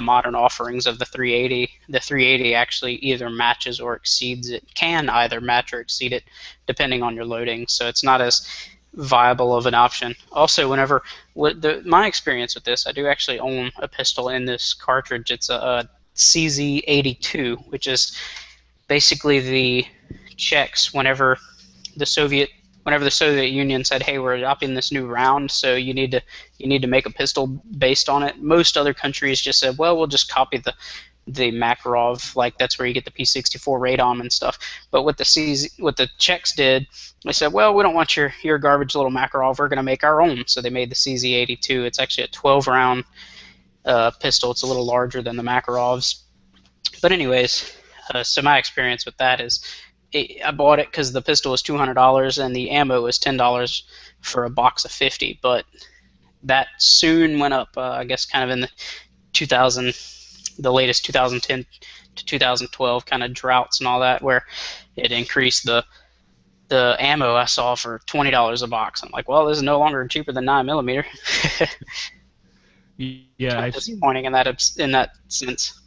modern offerings of the 380 actually either matches or exceeds it. Can either match or exceed it, depending on your loading. So it's not as viable of an option. Also, my experience with this, I do actually own a pistol in this cartridge. It's a CZ82, which is basically the Czechs whenever the Soviet Union said, hey, we're adopting this new round, so you need to make a pistol based on it. Most other countries just said, well, we'll just copy the Makarov, like that's where you get the P64 radom and stuff. But what the Czechs did, they said, well, we don't want your garbage little Makarov, we're going to make our own. So they made the CZ82. It's actually a 12 round pistol. It's a little larger than the Makarovs. But anyways, so my experience with that is I bought it because the pistol was $200 and the ammo was $10 for a box of 50. But that soon went up. I guess kind of in the 2000, the latest 2010 to 2012 kind of droughts and all that, where it increased the ammo I saw for $20 a box. I'm like, well, this is no longer cheaper than 9mm. Yeah, Kind of I've seen. disappointing in that sense.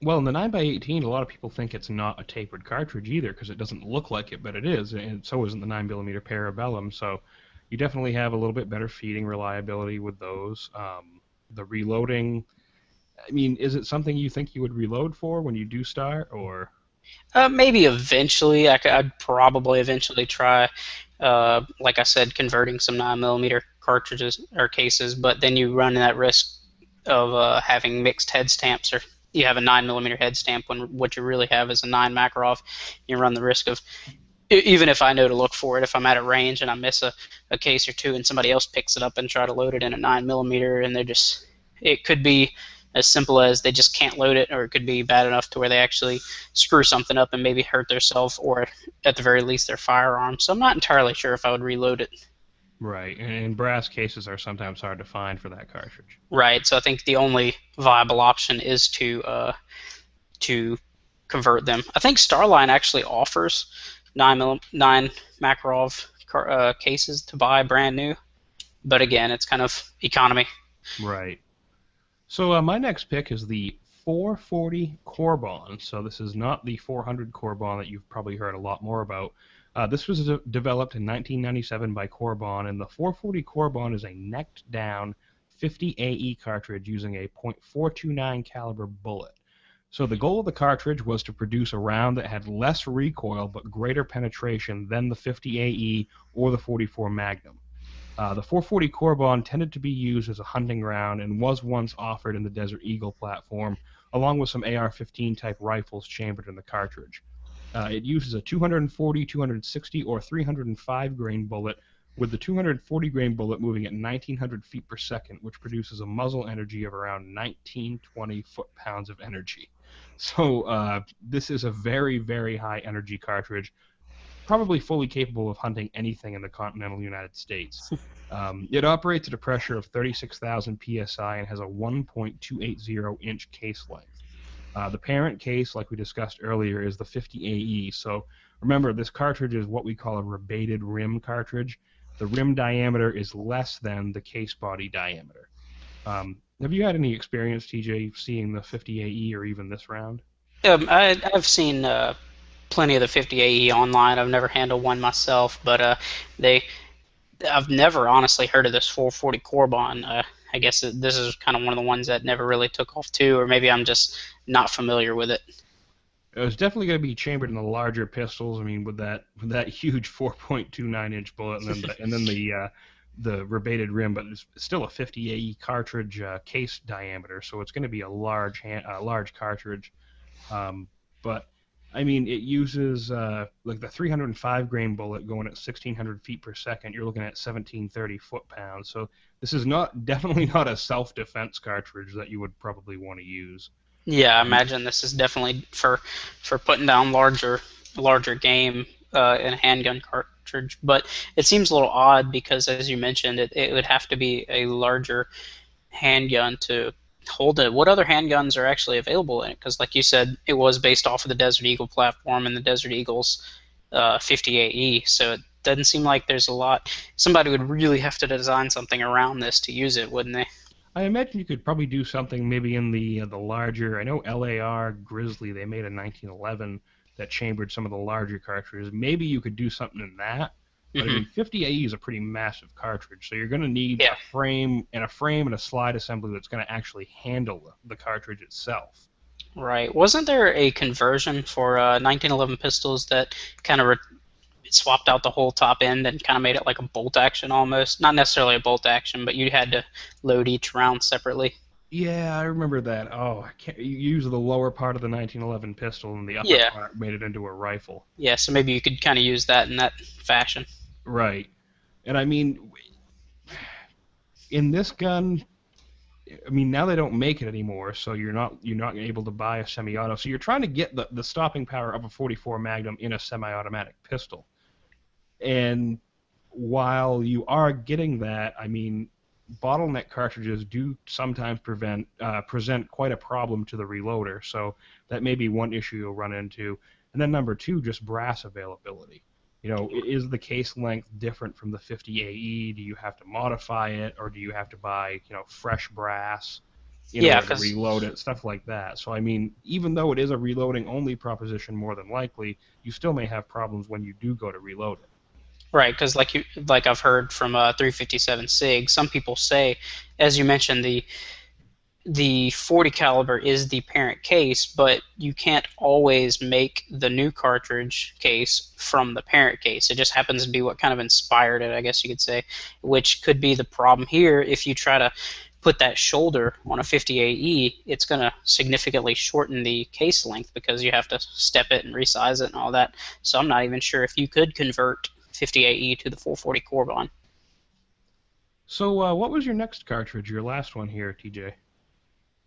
Well, in the 9x18, a lot of people think it's not a tapered cartridge either because it doesn't look like it, but it is, and so isn't the 9mm Parabellum. So you definitely have a little bit better feeding reliability with those. The reloading, I mean, is it something you think you would reload for when you do start, or? Maybe eventually. I'd probably eventually try, like I said, converting some 9mm cartridges or cases, but then you run that risk of having mixed head stamps, or you have a 9mm head stamp when what you really have is a 9 Makarov. You run the risk of, even if I know to look for it, if I'm at a range and I miss a case or two and somebody else picks it up and try to load it in a 9mm and it could be as simple as they just can't load it, or it could be bad enough to where they actually screw something up and maybe hurt themselves, or at the very least their firearm. So I'm not entirely sure if I would reload it. Right, and brass cases are sometimes hard to find for that cartridge. Right, so I think the only viable option is to convert them. I think Starline actually offers 9 Makarov cases to buy brand new, but again, it's kind of economy. Right. So my next pick is the 440 Corbon. So this is not the 400 Corbon that you've probably heard a lot more about. This was developed in 1997 by Corbon, and the 440 Corbon is a necked down 50 AE cartridge using a .429 caliber bullet. So the goal of the cartridge was to produce a round that had less recoil but greater penetration than the 50 AE or the 44 Magnum. The 440 Corbon tended to be used as a hunting round and was once offered in the Desert Eagle platform, along with some AR-15 type rifles chambered in the cartridge. It uses a 240, 260, or 305 grain bullet, with the 240 grain bullet moving at 1900 feet per second, which produces a muzzle energy of around 1920 foot-pounds of energy. So this is a very, very high energy cartridge, probably fully capable of hunting anything in the continental United States. It operates at a pressure of 36,000 psi and has a 1.280-inch case length. The parent case, like we discussed earlier, is the 50 AE. So remember, this cartridge is what we call a rebated rim cartridge. The rim diameter is less than the case body diameter. Have you had any experience, TJ, seeing the 50 AE or even this round? I've seen plenty of the 50 AE online. I've never handled one myself, but I've never honestly heard of this 440 Corbon. I guess this is kind of one of the ones that never really took off too, or maybe I'm just not familiar with it. It was definitely going to be chambered in the larger pistols. I mean, with that huge 4.29-inch bullet, and then the rebated rim, but it's still a 50 AE cartridge case diameter, so it's going to be a large cartridge. But I mean, it uses like the 305 grain bullet going at 1600 feet per second. You're looking at 1730 foot-pounds. So this is definitely not a self-defense cartridge that you would probably want to use. Yeah, I imagine this is definitely for putting down larger game in a handgun cartridge. But it seems a little odd because, as you mentioned, it would have to be a larger handgun to hold it. What other handguns are actually available in it? Because, like you said, it was based off of the Desert Eagle platform and the Desert Eagle's 50 AE. So it doesn't seem like there's a lot. Somebody would really have to design something around this to use it, wouldn't they? I imagine you could probably do something maybe in the larger. I know LAR Grizzly, they made a 1911 that chambered some of the larger cartridges. Maybe you could do something in that. But I mean, 50 AE is a pretty massive cartridge, so you're going to need a frame and a slide assembly that's going to actually handle the cartridge itself. Right. Wasn't there a conversion for 1911 pistols that kind of swapped out the whole top end and kind of made it like a bolt action almost? Not necessarily a bolt action, but you had to load each round separately. Yeah, I remember that. Oh, you use the lower part of the 1911 pistol and the upper part made it into a rifle. Yeah, so maybe you could kind of use that in that fashion. Right. And I mean, in this gun, I mean, now they don't make it anymore, so you're not able to buy a semi-auto. So you're trying to get the stopping power of a 44 Magnum in a semi-automatic pistol. And while you are getting that, I mean, bottleneck cartridges do sometimes present quite a problem to the reloader. So that may be one issue you'll run into. And then number two, just brass availability. Is the case length different from the 50 AE? Do you have to modify it, or do you have to buy, fresh brass in Yeah, order to because reload it, stuff like that. So, I mean, even though it is a reloading only proposition more than likely, you still may have problems when you do go to reload it. right, because like I've heard from 357 SIG, some people say, as you mentioned, the 40 caliber is the parent case, but you can't always make the new cartridge case from the parent case. It just happens to be what kind of inspired it, I guess you could say, which could be the problem here. If you try to put that shoulder on a 50 AE, it's going to significantly shorten the case length because you have to step it and resize it and all that. So I'm not even sure if you could convert 50 AE to the 440 Corbon. So, what was your next cartridge, your last one here, TJ?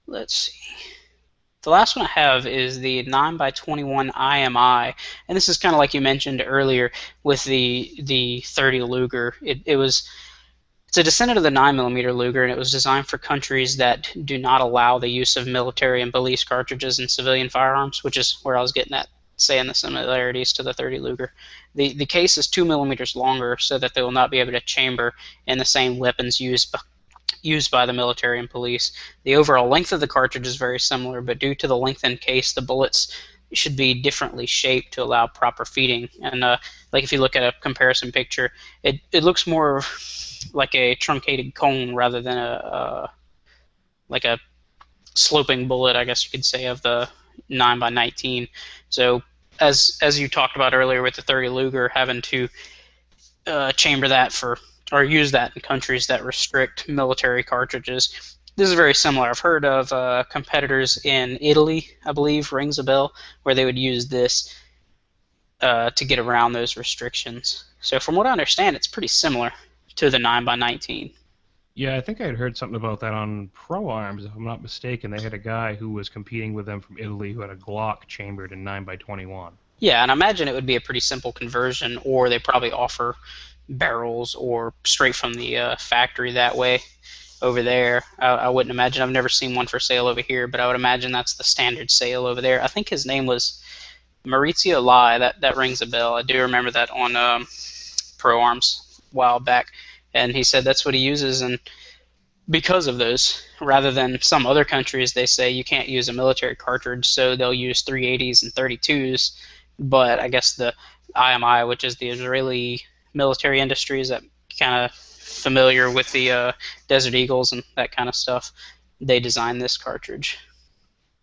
Let's see. The last one I have is the 9x21 IMI, and this is kind of like you mentioned earlier with the 30 Luger. It's a descendant of the 9mm Luger, and it was designed for countries that do not allow the use of military and police cartridges in civilian firearms, which is where I was getting at, saying the similarities to the 30 Luger. The case is 2mm longer so that they will not be able to chamber in the same weapons used by the military and police. The overall length of the cartridge is very similar, but due to the lengthened case, the bullets should be differently shaped to allow proper feeding. And like if you look at a comparison picture, it looks more like a truncated cone rather than like a sloping bullet, I guess you could say, of the 9x19. So as you talked about earlier with the 30 Luger, having to chamber that or use that in countries that restrict military cartridges. This is very similar. I've heard of competitors in Italy, I believe, rings a bell, where they would use this to get around those restrictions. So from what I understand, it's pretty similar to the 9x19. Yeah, I think I had heard something about that on Pro Arms, if I'm not mistaken. They had a guy who was competing with them from Italy who had a Glock chambered in 9x21. Yeah, and I imagine it would be a pretty simple conversion, or they probably offer barrels or straight from the factory that way over there. I wouldn't imagine. I've never seen one for sale over here, but I would imagine that's the standard sale over there. I think his name was Maurizio Lai. That rings a bell. I do remember that on Pro Arms a while back, and he said that's what he uses. And because of those, rather than some other countries, they say you can't use a military cartridge, so they'll use 380s and 32s. But I guess the IMI, which is the Israeli military industries that kind of familiar with the Desert Eagles and that kind of stuff, they designed this cartridge.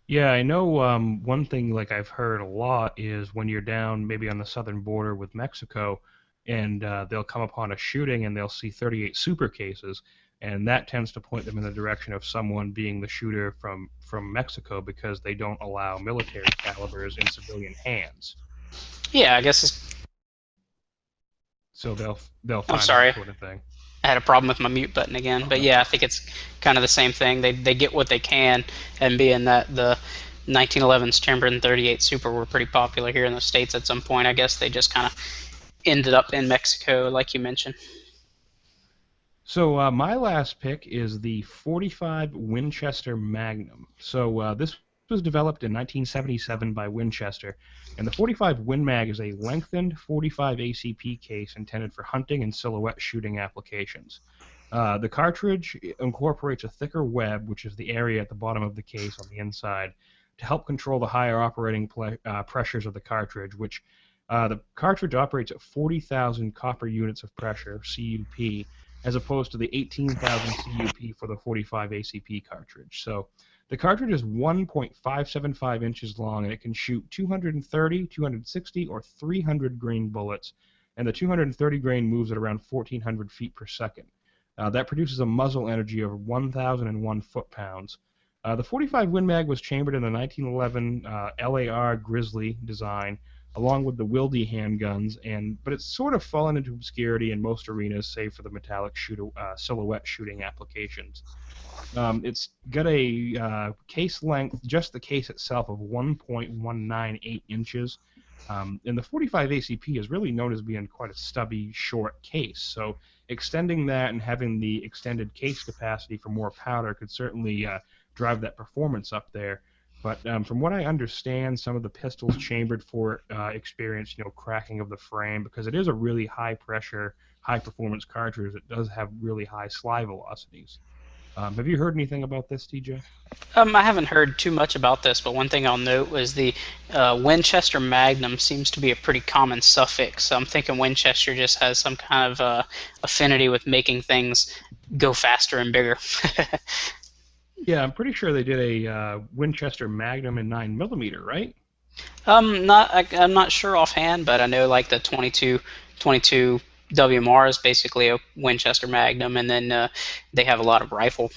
Yeah, I know one thing like I've heard a lot is when you're down maybe on the southern border with Mexico and they'll come upon a shooting and they'll see 38 super cases, and that tends to point them in the direction of someone being the shooter from Mexico because they don't allow military calibers in civilian hands. Yeah, I guess it's... So they'll I'm find sorry. that sort of thing. I had a problem with my mute button again, but yeah, I think it's kind of the same thing. They get what they can, and being that the 1911s chambered in 38 Super were pretty popular here in the States at some point, I guess they just kind of ended up in Mexico, like you mentioned. So my last pick is the 45 Winchester Magnum. So this was developed in 1977 by Winchester, and the 45 Win Mag is a lengthened 45 ACP case intended for hunting and silhouette shooting applications. The cartridge incorporates a thicker web, which is the area at the bottom of the case on the inside, to help control the higher operating pressures of the cartridge, which the cartridge operates at 40,000 copper units of pressure, CUP, as opposed to the 18,000 CUP for the 45 ACP cartridge. So the cartridge is 1.575 inches long, and it can shoot 230, 260, or 300 grain bullets, and the 230 grain moves at around 1,400 feet per second. That produces a muzzle energy of 1,001 foot-pounds. The 45 Win Mag was chambered in the 1911 LAR Grizzly design, along with the Wildy handguns, but it's sort of fallen into obscurity in most arenas, save for the metallic silhouette shooting applications. It's got a case length, just the case itself, of 1.198 inches. And the 45 ACP is really known as being quite a stubby, short case. So extending that and having the extended case capacity for more powder could certainly drive that performance up there. But from what I understand, some of the pistols chambered for it experience, cracking of the frame, because it is a really high-pressure, high-performance cartridge that does have really high slide velocities. Have you heard anything about this, TJ? I haven't heard too much about this, but one thing I'll note was the Winchester Magnum seems to be a pretty common suffix. So I'm thinking Winchester just has some kind of affinity with making things go faster and bigger. Yeah, I'm pretty sure they did a Winchester Magnum in 9mm, right? I'm not sure offhand, but I know like the 22 WMR is basically a Winchester Magnum, and then they have a lot of rifle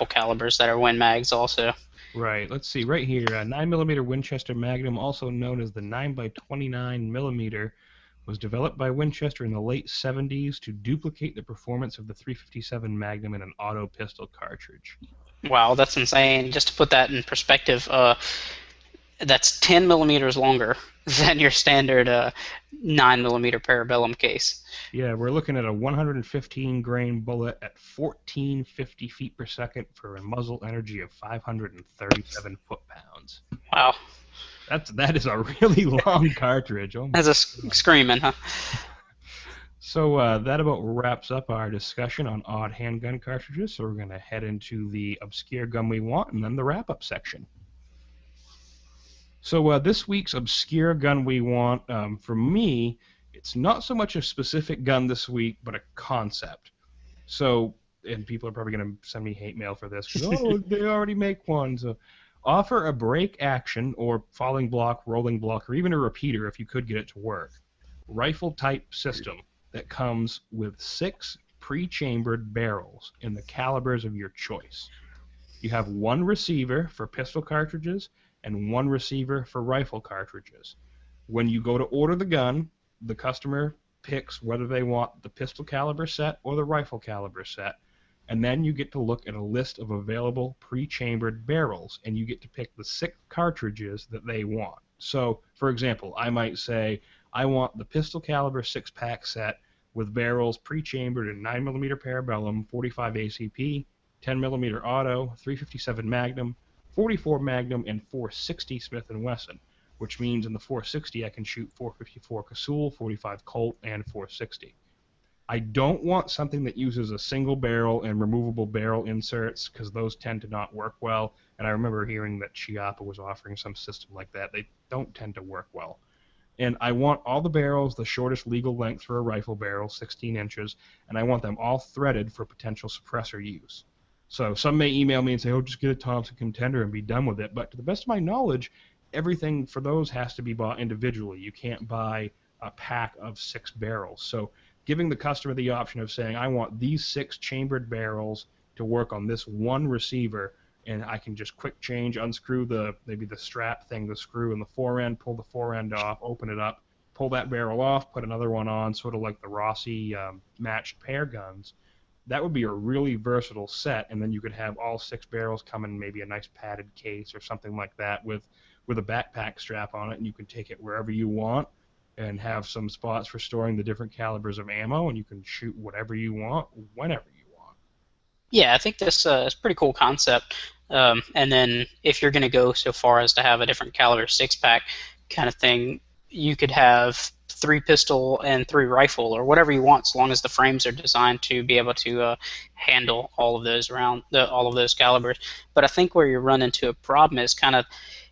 calibers that are Win Mags also. Right. Let's see. Right here, 9mm Winchester Magnum, also known as the 9x29mm, was developed by Winchester in the late 70s to duplicate the performance of the 357 Magnum in an auto pistol cartridge. Wow, that's insane. Just to put that in perspective, that's 10 millimeters longer than your standard 9mm Parabellum case. Yeah, we're looking at a 115 grain bullet at 1450 feet per second for a muzzle energy of 537 foot-pounds. Wow. That is a really long cartridge. Oh, that's a screaming, huh? So that about wraps up our discussion on odd handgun cartridges. So we're going to head into the obscure gun we want and then the wrap-up section. So this week's obscure gun we want, for me, it's not so much a specific gun this week, but a concept. So, and people are probably going to send me hate mail for this, because, oh, they already make one. So offer a break action or falling block, rolling block, or even a repeater if you could get it to work. Rifle-type system that comes with 6 pre-chambered barrels in the calibers of your choice. You have 1 receiver for pistol cartridges and 1 receiver for rifle cartridges. When you go to order the gun, the customer picks whether they want the pistol caliber set or the rifle caliber set, and then you get to look at a list of available pre-chambered barrels, and you get to pick the 6 cartridges that they want. So, for example, I might say, I want the pistol caliber 6-pack set with barrels pre-chambered in 9mm Parabellum, 45 ACP, 10mm Auto, 357 Magnum, 44 Magnum, and 460 Smith & Wesson, which means in the 460 I can shoot 454 Casull, 45 Colt, and 460. I don't want something that uses a single barrel and removable barrel inserts, because those tend to not work well, and I remember hearing that Chiappa was offering some system like that. They don't tend to work well. And I want all the barrels the shortest legal length for a rifle barrel, 16 inches, and I want them all threaded for potential suppressor use. So some may email me and say, oh, just get a Thompson Contender and be done with it. But to the best of my knowledge, everything for those has to be bought individually. You can't buy a pack of 6 barrels. So giving the customer the option of saying, I want these 6 chambered barrels to work on this 1 receiver, and I can just quick change, unscrew maybe the strap thing, the screw in the fore end, pull the fore end off, open it up, pull that barrel off, put another one on, sort of like the Rossi matched pair guns. That would be a really versatile set, and then you could have all 6 barrels come in maybe a nice padded case or something like that with a backpack strap on it, and you can take it wherever you want and have some spots for storing the different calibers of ammo, and you can shoot whatever you want, whenever you want. Yeah, I think this is a pretty cool concept. And then if you're going to go so far as to have a different caliber 6-pack kind of thing, you could have 3 pistol and 3 rifle, or whatever you want, so long as the frames are designed to be able to handle all of those all of those calibers. But I think where you run into a problem is kind of,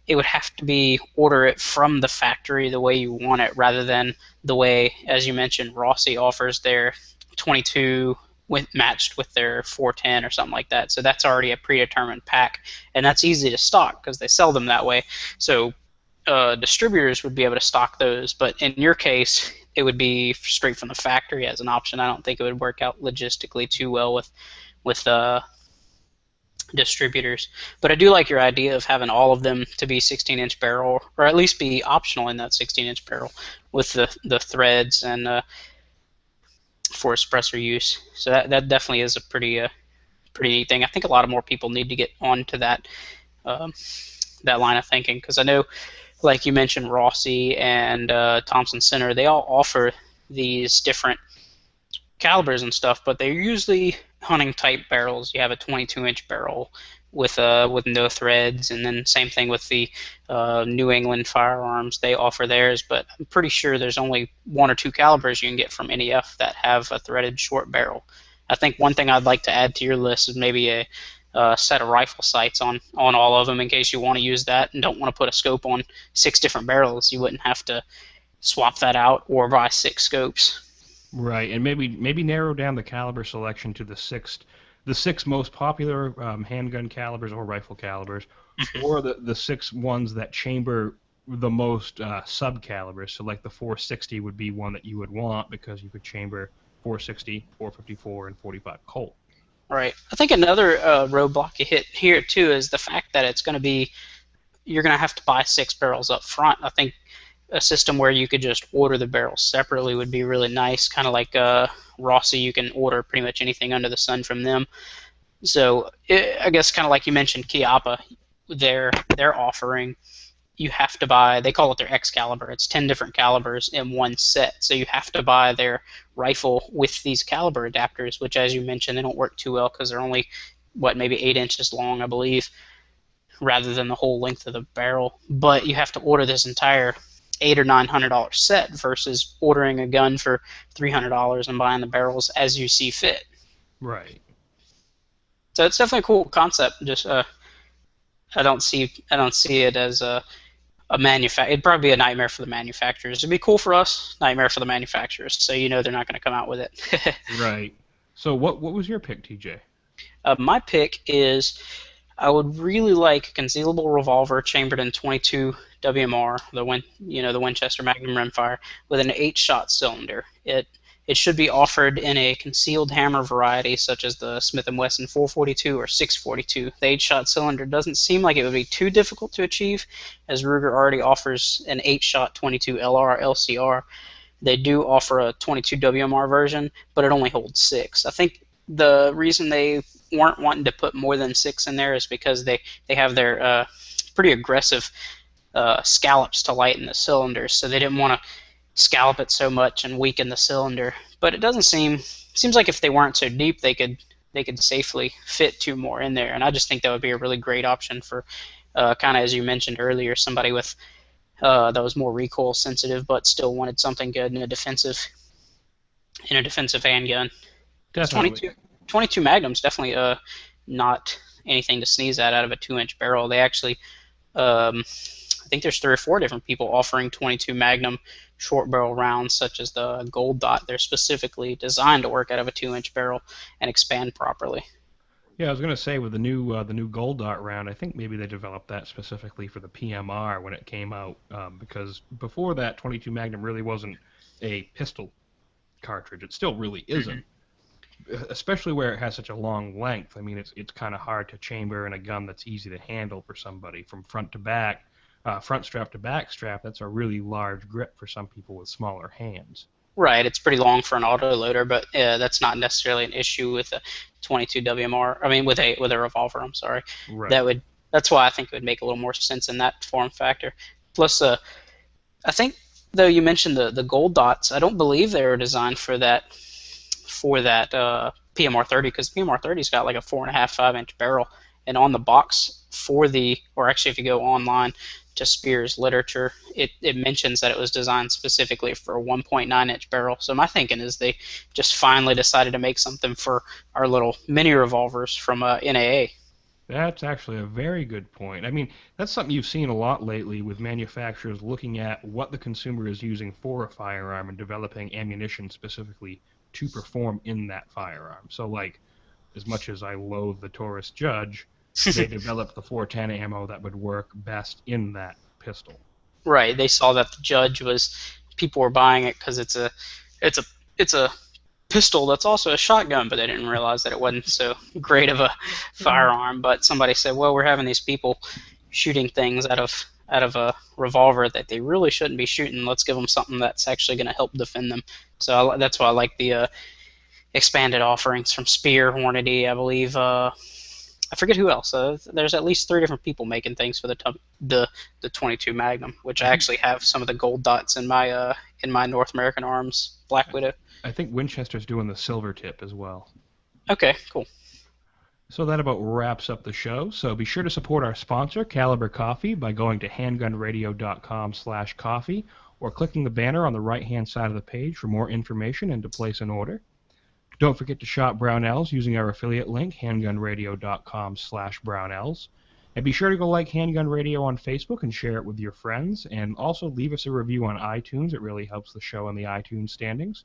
it would have to be order it from the factory the way you want it, rather than the way, as you mentioned, Rossi offers their 22 matched with their 410 or something like that. So that's already a predetermined pack, and that's easy to stock because they sell them that way. So distributors would be able to stock those, but in your case, it would be straight from the factory as an option. I don't think it would work out logistically too well with distributors. But I do like your idea of having all of them to be 16-inch barrel, or at least be optional in that 16-inch barrel with the threads and for espresso use. So that definitely is a pretty neat thing. I think a lot of more people need to get onto um, that line of thinking, because I know, like you mentioned, Rossi and Thompson Center, they all offer these different calibers and stuff, but they're usually hunting type barrels. You have a 22-inch barrel with no threads, and then same thing with the New England firearms. They offer theirs, but I'm pretty sure there's only one or two calibers you can get from NEF that have a threaded short barrel. I think one thing I'd like to add to your list is maybe a set of rifle sights on all of them in case you want to use that and don't want to put a scope on 6 different barrels. You wouldn't have to swap that out or buy 6 scopes. Right, and maybe narrow down the caliber selection to the six most popular handgun calibers or rifle calibers, or the 6 ones that chamber the most sub calibers. So like the 460 would be one that you would want because you could chamber 460, 454, and 45 Colt. Right. I think another roadblock you hit here too is the fact that you're going to have to buy 6 barrels up front. I think a system where you could just order the barrels separately would be really nice, kind of like Rossi. You can order pretty much anything under the sun from them. So I guess kind of like you mentioned, Chiappa, they're offering, you have to buy, they call it their Excalibur. It's 10 different calibers in one set. So you have to buy their rifle with these caliber adapters, which, as you mentioned, they don't work too well because they're only, maybe 8 inches long, I believe, rather than the whole length of the barrel. But you have to order this entire $800 or $900 set versus ordering a gun for $300 and buying the barrels as you see fit. Right. So it's definitely a cool concept. Just I don't see it as a manufacturer. It'd probably be a nightmare for the manufacturers. It'd be cool for us, nightmare for the manufacturers. So they're not going to come out with it. Right. So what was your pick, TJ? My pick is, I would really like a concealable revolver chambered in 22 WMR, the Winchester Magnum rimfire, with an 8-shot cylinder. It should be offered in a concealed hammer variety, such as the Smith & Wesson 442 or 642. The 8-shot cylinder doesn't seem like it would be too difficult to achieve, as Ruger already offers an 8-shot 22 LR LCR. They do offer a 22 WMR version, but it only holds 6. I think the reason they weren't wanting to put more than 6 in there is because they have their pretty aggressive scallops to lighten the cylinders, so they didn't want to scallop it so much and weaken the cylinder. But it doesn't seems like if they weren't so deep, they could safely fit 2 more in there, and I just think that would be a really great option for kind of, as you mentioned earlier, somebody with that was more recoil sensitive but still wanted something good in a defensive handgun. Definitely. 22 Magnum's definitely not anything to sneeze at out of a 2-inch barrel. They actually, I think there's 3 or 4 different people offering 22 Magnum short barrel rounds, such as the Gold Dot. They're specifically designed to work out of a 2-inch barrel and expand properly. Yeah, I was gonna say with the new Gold Dot round, I think maybe they developed that specifically for the PMR when it came out, because before that, 22 Magnum really wasn't a pistol cartridge. It still really isn't. Especially where it has such a long length. I mean, it's kind of hard to chamber in a gun that's easy to handle for somebody from front to back, front strap to back strap. That's a really large grip for some people with smaller hands. Right, it's pretty long for an autoloader, but that's not necessarily an issue with a 22 WMR. I mean, with a revolver. I'm sorry. Right. That's why I think it would make a little more sense in that form factor. Plus, I think, though, you mentioned the Gold Dots. I don't believe they were designed for that PMR 30, because PMR 30's got like a 4.5, 5-inch barrel, and on the box or actually if you go online to Spear's literature, it mentions that it was designed specifically for a 1.9-inch barrel. So my thinking is they just finally decided to make something for our little mini revolvers from NAA. That's actually a very good point. I mean, that's something you've seen a lot lately with manufacturers looking at what the consumer is using for a firearm and developing ammunition specifically to perform in that firearm. So, like, as much as I loathe the Taurus Judge, they developed the 410 ammo that would work best in that pistol. Right. They saw that the Judge people were buying it because it's a pistol that's also a shotgun, but they didn't realize that it wasn't so great of a firearm. But somebody said, well, we're having these people shooting things out of a revolver that they really shouldn't be shooting. Let's give them something that's actually going to help defend them. So that's why I like the expanded offerings from Spear, Hornady, I believe. I forget who else. There's at least 3 different people making things for the 22 Magnum, which I actually have some of the gold dots in my North American Arms Black Widow. I think Winchester's doing the silver tip as well. Okay, cool. So that about wraps up the show. So be sure to support our sponsor, Caliber Coffee, by going to handgunradio.com/coffee or clicking the banner on the right-hand side of the page for more information and to place an order. Don't forget to shop Brownells using our affiliate link, handgunradio.com/Brownells. And be sure to go like Handgun Radio on Facebook and share it with your friends. And also leave us a review on iTunes. It really helps the show in the iTunes standings.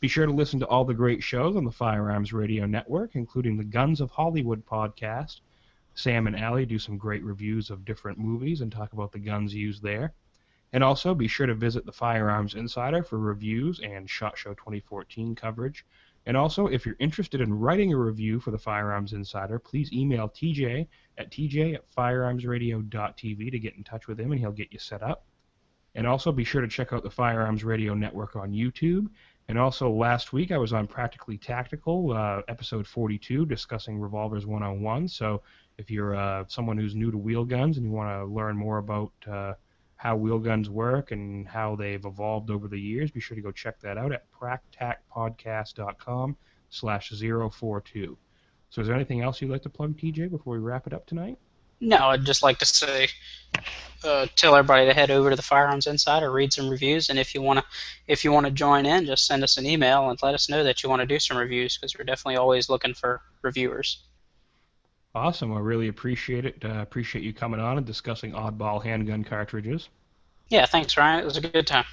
Be sure to listen to all the great shows on the Firearms Radio Network, including the Guns of Hollywood podcast. Sam and Allie do some great reviews of different movies and talk about the guns used there. And also be sure to visit the Firearms Insider for reviews and SHOT Show 2014 coverage. And also, if you're interested in writing a review for the Firearms Insider, please email TJ at tj@firearmsradio.tv to get in touch with him, and he'll get you set up. And also be sure to check out the Firearms Radio Network on YouTube. And also last week I was on Practically Tactical, episode 42, discussing Revolvers 101. So if you're someone who's new to wheel guns and you want to learn more about how wheel guns work and how they've evolved over the years, be sure to go check that out at practacpodcast.com/042. So is there anything else you'd like to plug, TJ, before we wrap it up tonight? No, I'd just like to say, tell everybody to head over to the Firearms Insider, read some reviews, and if you want to join in, just send us an email and let us know that you want to do some reviews, because we're definitely always looking for reviewers. Awesome. I really appreciate it. Appreciate you coming on and discussing Oddball handgun cartridges. Yeah, thanks, Ryan. It was a good time.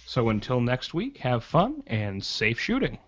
So until next week, have fun and safe shooting.